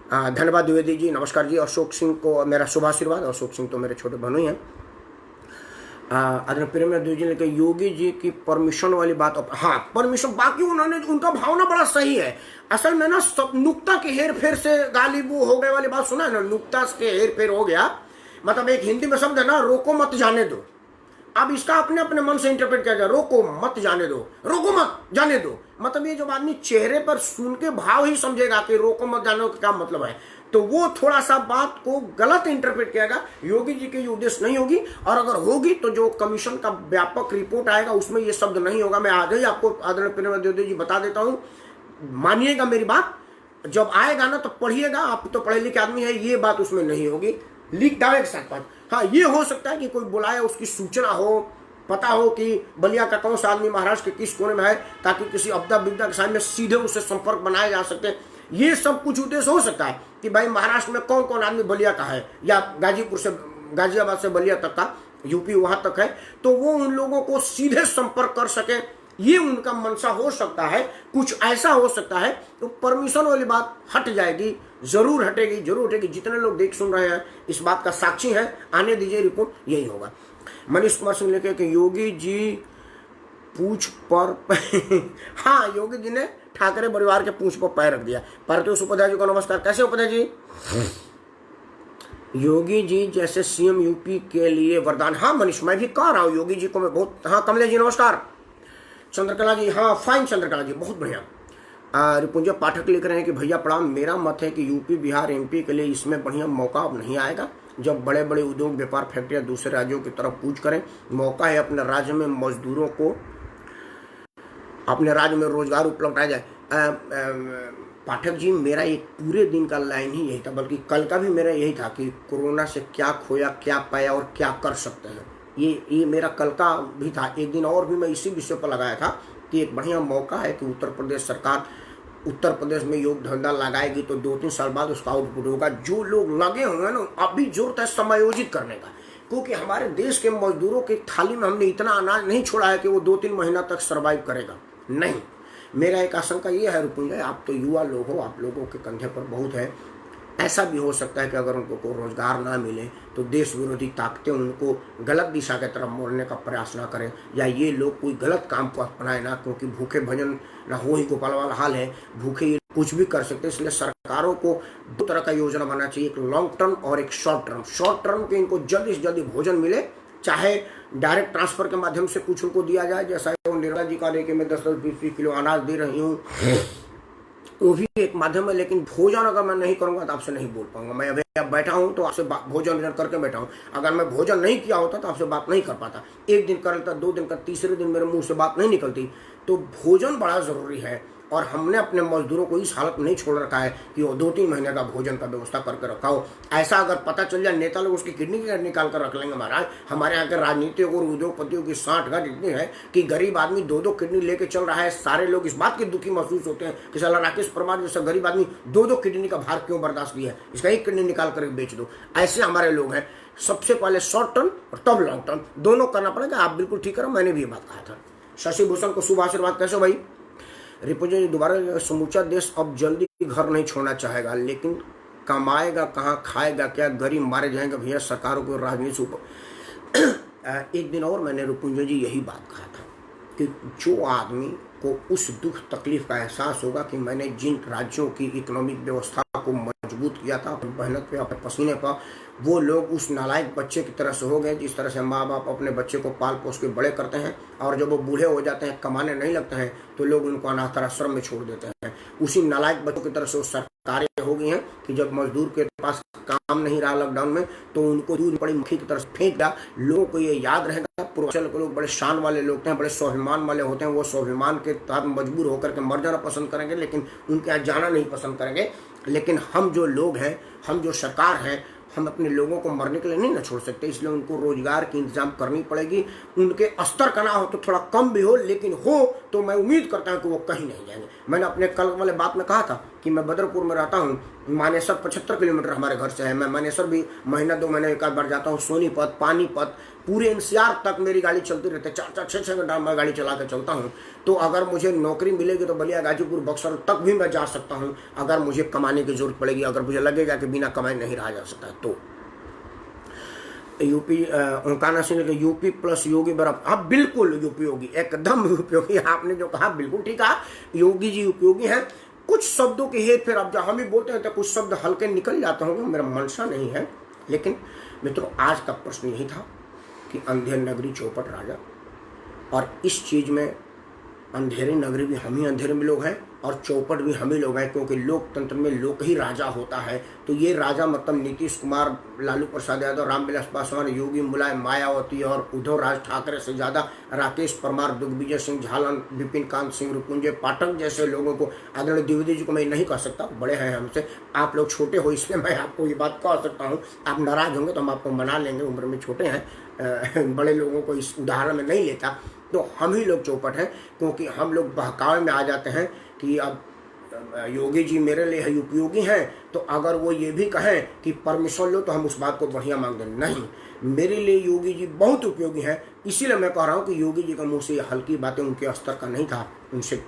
धन्यवाद द्विवेदी जी, नमस्कार जी। अशोक सिंह को मेरा शुभाशीर्वाद। अशोक सिंह तो मेरे छोटे बहनोई हैं। आदरणीय प्रेमनाथ जी ने कहा योगी जी की परमिशन वाली बात, हाँ परमिशन, बाकी उन्होंने उनका भावना बड़ा सही है। असल में ना सब नुक्ता के हेर फेर से गालिबू हो गए वाली बात सुना है ना, नुक्ता के हेर फेर हो गया। मतलब एक हिंदी में शब्द है ना, रोको मत जाने दो। अब इसका अपने अपने मन से इंटरप्रेट किया जाए, रोको मत जाने दो, रोको मत जाने दो। मतलब ये जब आदमी चेहरे पर सुन के भाव ही समझेगा कि रोको मत जाने का क्या मतलब है, तो वो थोड़ा सा बात को गलत इंटरप्रेट किएगा। योगी जी के उद्देश्य नहीं होगी, और अगर होगी तो जो कमीशन का व्यापक रिपोर्ट आएगा उसमें ये शब्द नहीं होगा। मैं आज ही आपको आदरणीय प्रेमनाथ जी बता देता हूँ, मानिएगा मेरी बात। जब आएगा ना तो पढ़िएगा, आप तो पढ़े लिखे आदमी है, ये बात उसमें नहीं होगी, लिख डालेगा साथ बात। हाँ, ये हो सकता है कि कोई बुलाए, उसकी सूचना हो, पता हो कि बलिया का कौन सा आदमी महाराष्ट्र के किस कोने में है, ताकि किसी आपदा विपदा के समय में सीधे उससे संपर्क बनाया जा सके। ये सब कुछ उद्देश्य हो सकता है कि भाई महाराष्ट्र में कौन कौन आदमी बलिया का है, या गाजीपुर से, गाजियाबाद से बलिया तक का, यूपी वहां तक है, तो वो उन लोगों को सीधे संपर्क कर सके, ये उनका मनसा हो सकता है। कुछ ऐसा हो सकता है तो परमिशन वाली बात हट जाएगी, जरूर हटेगी, जरूर हटेगी। जितने लोग देख सुन रहे हैं इस बात का साक्षी है, आने दीजिए रिपोर्ट, यही होगा। मनीष कुमार सिंह लिखे कि योगी जी पूछ पर हाँ, योगी जी ने ठाकरे परिवार के पूछ पर पैर रख दिया। पार्थिव उपाध्याय जी को नमस्कार। कैसे उपाध्याय जी? योगी जी जैसे सीएम यूपी के लिए वरदान। हाँ मनीष, मैं भी कह रहा हूँ योगी जी को मैं बहुत। हाँ कमलेश जी नमस्कार। चंद्रकला जी, हाँ फाइन चंद्रकला जी, बहुत बढ़िया। रिपुंजय पाठक लिख रहे हैं कि भैया प्रणाम, मेरा मत है कि यूपी बिहार एमपी के लिए इसमें बढ़िया मौका अब नहीं आएगा, जब बड़े बड़े उद्योग व्यापार फैक्ट्रियां दूसरे राज्यों की तरफ कूच करें। मौका है अपने राज्य में मजदूरों को, अपने राज्य में रोजगार उपलब्ध कराया जाए। पाठक जी, मेरा एक पूरे दिन का लाइन ही यही था, बल्कि कल का भी मेरा यही था कि कोरोना से क्या खोया, क्या पाया और क्या कर सकते हैं। ये मेरा कल का भी था। एक दिन और भी मैं इसी विषय पर लगाया था कि एक बढ़िया मौका है कि उत्तर प्रदेश सरकार उत्तर प्रदेश में योग धंधा लगाएगी तो 2-3 साल बाद उसका आउटपुट होगा। जो लोग लगे हुए हैं ना, अभी जरूरत है समायोजित करने का, क्योंकि हमारे देश के मजदूरों की थाली में हमने इतना अनाज नहीं छोड़ा है कि वो 2-3 महीना तक सर्वाइव करेगा। नहीं, मेरा एक आशंका ये है रुपुंजय, आप तो युवा लोग हो, आप लोगों के कंधे पर बहुत है। ऐसा भी हो सकता है कि अगर उनको को रोजगार ना मिले तो देश विरोधी ताकतें उनको गलत दिशा की तरफ मोड़ने का प्रयास ना करें, या ये लोग कोई गलत काम को अपनाए ना, क्योंकि भूखे भजन ना हो ही गोपाल वाला हाल है। भूखे ये कुछ भी कर सकते हैं, इसलिए सरकारों को 2 तरह का योजना बनाना चाहिए, एक लॉन्ग टर्म और एक शॉर्ट टर्म। शॉर्ट टर्म के इनको जल्दी से जल्दी भोजन मिले, चाहे डायरेक्ट ट्रांसफर के माध्यम से कुछ उनको दिया जाए, जैसा निर्मला जी का लेके मैं 10-10, 20-20 किलो अनाज दे रही हूँ, वो भी एक माध्यम है। लेकिन भोजन अगर मैं नहीं करूंगा तो आपसे नहीं बोल पाऊंगा। मैं अभी अब बैठा हूं तो आपसे भोजन करके बैठा हूं। अगर मैं भोजन नहीं किया होता तो आपसे बात नहीं कर पाता। 1 दिन कर लेता, 2 दिन का, तीसरे दिन मेरे मुंह से बात नहीं निकलती। तो भोजन बड़ा जरूरी है, और हमने अपने मजदूरों को इस हालत में नहीं छोड़ रखा है कि वो 2-3 महीने का भोजन का व्यवस्था करके रखा हो। ऐसा अगर पता चल जाए, नेता लोग उसकी किडनी निकाल कर रख लेंगे महाराज। हमारे यहाँ के राजनीतिक और उद्योगपतियों की साठ गांठ इतनी है कि गरीब आदमी 2-2 किडनी लेके चल रहा है। सारे लोग इस बात के दुखी महसूस होते हैं कि साला राकेश परमार जैसा गरीब आदमी 2-2 किडनी का भार क्यों बर्दाश्त किया है, इसका एक किडनी निकाल कर बेच दो। ऐसे हमारे लोग हैं। सबसे पहले शॉर्ट टर्म और तब लॉन्ग टर्म, दोनों करना पड़ेगा। आप बिल्कुल ठीक करो, मैंने भी ये बात कहा था। शशि भूषण को शुभ आशीर्वाद। कैसे भाई? रिपोर्ट दोबारा, समूचा देश अब जल्दी घर नहीं छोड़ना चाहेगा, लेकिन कमाएगा कहाँ, खाएगा क्या, गरीब मारे जाएंगे भैया सरकारों को राजनीति ऊपर। एक दिन और मैंने रुपुंजय जी यही बात कहा था कि जो आदमी को उस दुख तकलीफ का एहसास होगा कि मैंने जिन राज्यों की इकोनॉमिक व्यवस्था को मजबूत किया था अपनी मेहनत पे, अपने पसीने पर, वो लोग उस नालायक बच्चे की तरह से हो गए जिस तरह से माँ बाप अपने बच्चे को पाल पोस के बड़े करते हैं, और जब वो बूढ़े हो जाते हैं, कमाने नहीं लगते हैं, तो लोग उनको अनाथ आश्रम में छोड़ देते हैं। उसी नालायक बच्चों की तरह से वो सरकारें हो गई हैं कि जब मजदूर के पास काम नहीं रहा लॉकडाउन में तो उनको दूध पड़ी मुखी की तरफ फेंक दिया। लोगों को ये याद रहेगा, पूर्वांचल के लोग बड़े शान वाले लोग हैं, बड़े स्वाभिमान वाले होते हैं। वो स्वाभिमान के तहत मजबूर होकर के मर जाना पसंद करेंगे, लेकिन उनके यहाँ जाना नहीं पसंद करेंगे। लेकिन हम जो लोग हैं, हम जो सरकार हैं, हम अपने लोगों को मरने के लिए नहीं ना छोड़ सकते, इसलिए उनको रोजगार की इंतजाम करनी पड़ेगी। उनके स्तर का ना हो तो थोड़ा कम भी हो, लेकिन हो तो मैं उम्मीद करता हूँ कि वो कहीं नहीं जाएंगे। मैंने अपने कल वाले बात में कहा था कि मैं बदरपुर में रहता हूँ, मानेसर 75 किलोमीटर हमारे घर से है। मैं मानेसर भी महीना 2 महीने एक आध बार जाता हूँ। सोनीपत, पानीपत, पूरे एनसीआर तक मेरी गाड़ी चलती रहती है। 4-4, 6-6 घंटा मैं गाड़ी चला कर चलता हूँ। तो अगर मुझे नौकरी मिलेगी तो बलिया, गाजीपुर, बक्सर तक भी मैं जा सकता हूँ, अगर मुझे कमाने की जरूरत पड़ेगी, अगर मुझे लगेगा कि बिना कमाए नहीं रहा जा सकता। तो यूपी, ओंकाना सिंह ने यूपी प्लस योगी बराबर। हाँ बिल्कुल यूपी योगी, एकदम यूपी योगी। आपने जो कहा बिल्कुल ठीक कहा, योगी जी उपयोगी है। कुछ शब्दों के हेर फेर, अब जब हम ही बोलते हैं तो कुछ शब्द हल्के निकल जाते होंगे, मेरा मनसा नहीं है। लेकिन मित्रों, आज का प्रश्न यही था कि अंधेर नगरी चौपट राजा, और इस चीज में अंधेरी नगरी भी हम ही अंधेरे में लोग हैं और चौपट भी हम ही लोग हैं, क्योंकि लोकतंत्र में लोक ही राजा होता है। तो ये राजा मतलब नीतीश कुमार, लालू प्रसाद यादव, रामविलास पासवान, योगी, मुलायम, मायावती और उद्धव राज ठाकरे से ज़्यादा राकेश परमार, दिग्विजय सिंह झालन, विपिन कांत सिंह, रुकुंजय पाठक जैसे लोगों को, आदरणीय द्विवेदी जी को मैं नहीं कह सकता, बड़े हैं हमसे, आप लोग छोटे हो इसलिए मैं आपको ये बात कह सकता हूँ। आप नाराज होंगे तो हम आपको मना लेंगे, उम्र में छोटे हैं, बड़े लोगों को इस उदाहरण में नहीं लेता। तो हम ही लोग चौपट हैं, क्योंकि हम लोग बहकावे में आ जाते हैं कि अब योगी जी मेरे लिए उपयोगी हैं, तो अगर वो ये भी कहें कि परमिशन लो तो हम उस बात को बढ़िया मांग दें। नहीं, मेरे लिए योगी जी बहुत उपयोगी हैं, इसीलिए मैं कह रहा हूँ कि योगी जी का मुंह से ये हल्की बातें उनके स्तर का नहीं था, उनसे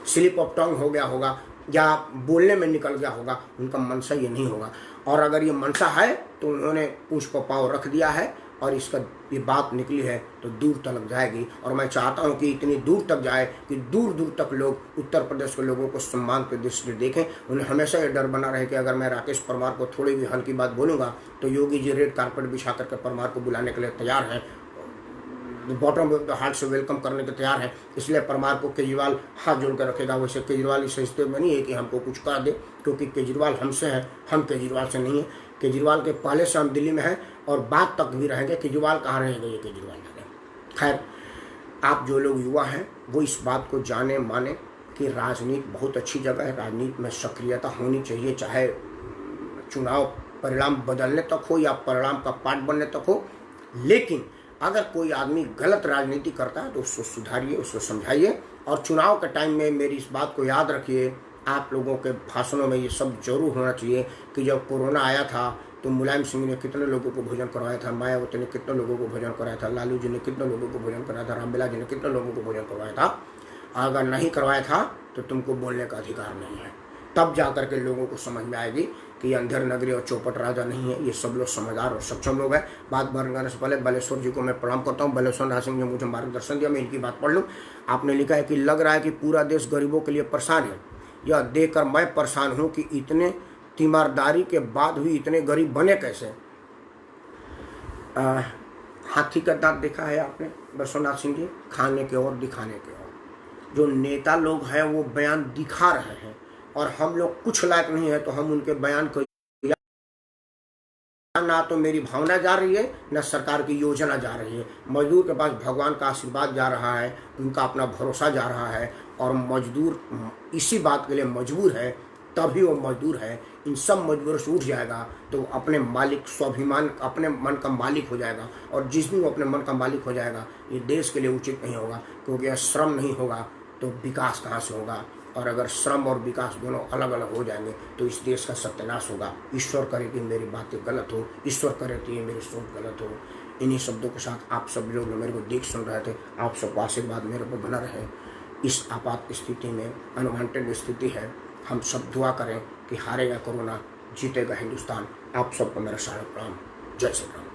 स्लिप ऑफ टंग हो गया होगा या बोलने में निकल गया होगा, उनका मनसा ये नहीं होगा। और अगर ये मनसा है तो उन्होंने पूछ पर पाँव रख दिया है और इसका ये बात निकली है तो दूर तक जाएगी। और मैं चाहता हूं कि इतनी दूर तक जाए कि दूर दूर तक लोग उत्तर प्रदेश के लोगों को सम्मान के दृष्टि से देखें। उन्हें हमेशा ये डर बना रहे कि अगर मैं राकेश परमार को थोड़ी भी हल्की बात बोलूँगा तो योगी जी रेड कारपेट बिछा करके परमार को बुलाने के लिए तैयार हैं, बॉटम ऑफ द हार्ट से वेलकम करने के तैयार है। इसलिए परमार को केजरीवाल हाथ जोड़ कर रखेगा। वैसे केजरीवाल इस रिश्ते में नहीं है कि हमको कुछ कह दे, क्योंकि केजरीवाल हमसे है, हम केजरीवाल से नहीं है। केजरीवाल के पहले से हम दिल्ली में हैं और बात तक भी रहेंगे। केजरीवाल कहाँ रहेंगे, ये केजरीवाल रहेंगे। खैर, आप जो लोग युवा हैं वो इस बात को जाने माने कि राजनीति बहुत अच्छी जगह है, राजनीति में सक्रियता होनी चाहिए, चाहे चुनाव परिणाम बदलने तक हो या परिणाम का पार्ट बनने तक हो। लेकिन अगर कोई आदमी गलत राजनीति करता है तो उसको सुधारिए, उसको समझाइए। और चुनाव के टाइम में मेरी इस बात को याद रखिए, आप लोगों के भाषणों में ये सब जरूर होना चाहिए कि जब कोरोना आया था तो मुलायम सिंह ने कितने लोगों को भोजन करवाया था, मायावती ने कितने लोगों को भोजन कराया था, लालू जी ने कितने लोगों को भोजन कराया था, रामविलास जी ने कितने लोगों को भोजन करवाया था। अगर नहीं करवाया था तो तुमको बोलने का अधिकार नहीं है। तब जा करके लोगों को समझ में आएगी कि ये अंधेर नगरी और चौपट राजा नहीं है, ये सब लोग समझदार और सक्षम लोग हैं। बात बढ़ने से पहले बालेश्वर जी को मैं प्रणाम करता हूँ। बालेश्वर नाथ सिंह ने मुझे मार्गदर्शन दिया, मैं इनकी बात पढ़ लूँ। आपने लिखा है कि लग रहा है कि पूरा देश गरीबों के लिए परेशान है। यह देखकर मैं परेशान हूँ कि इतने तीमारदारी के बाद भी इतने गरीब बने कैसे। हाथी का दांत देखा है आपने बसवनाथ सिंह जी, खाने के और दिखाने के और। जो नेता लोग हैं वो बयान दिखा रहे हैं और हम लोग कुछ लायक नहीं है तो हम उनके बयान को, ना तो मेरी भावना जा रही है ना सरकार की योजना जा रही है। मजदूर के पास भगवान का आशीर्वाद जा रहा है, उनका अपना भरोसा जा रहा है और मजदूर इसी बात के लिए मजबूर है, तभी वो मजदूर है। इन सब मजदूरों से उठ जाएगा तो अपने मालिक, स्वाभिमान, अपने मन का मालिक हो जाएगा। और जिस दिन वो अपने मन का मालिक हो जाएगा ये देश के लिए उचित नहीं होगा, क्योंकि श्रम नहीं होगा तो विकास कहाँ से होगा। और अगर श्रम और विकास दोनों अलग अलग हो जाएंगे तो इस देश का सत्यानाश होगा। ईश्वर करे कि मेरी बातें गलत हो, ईश्वर करे कि ये मेरी सोच गलत हो। इन्हीं शब्दों के साथ आप सब लोग मेरे को देख सुन रहे थे, आप सबको आशीर्वाद मेरे पर बना रहे। इस आपात स्थिति में, अनवांटेड स्थिति है, हम सब दुआ करें कि हारेगा कोरोना, जीतेगा हिंदुस्तान। आप सबको मेरा सारा प्रणाम। जय श्री राम।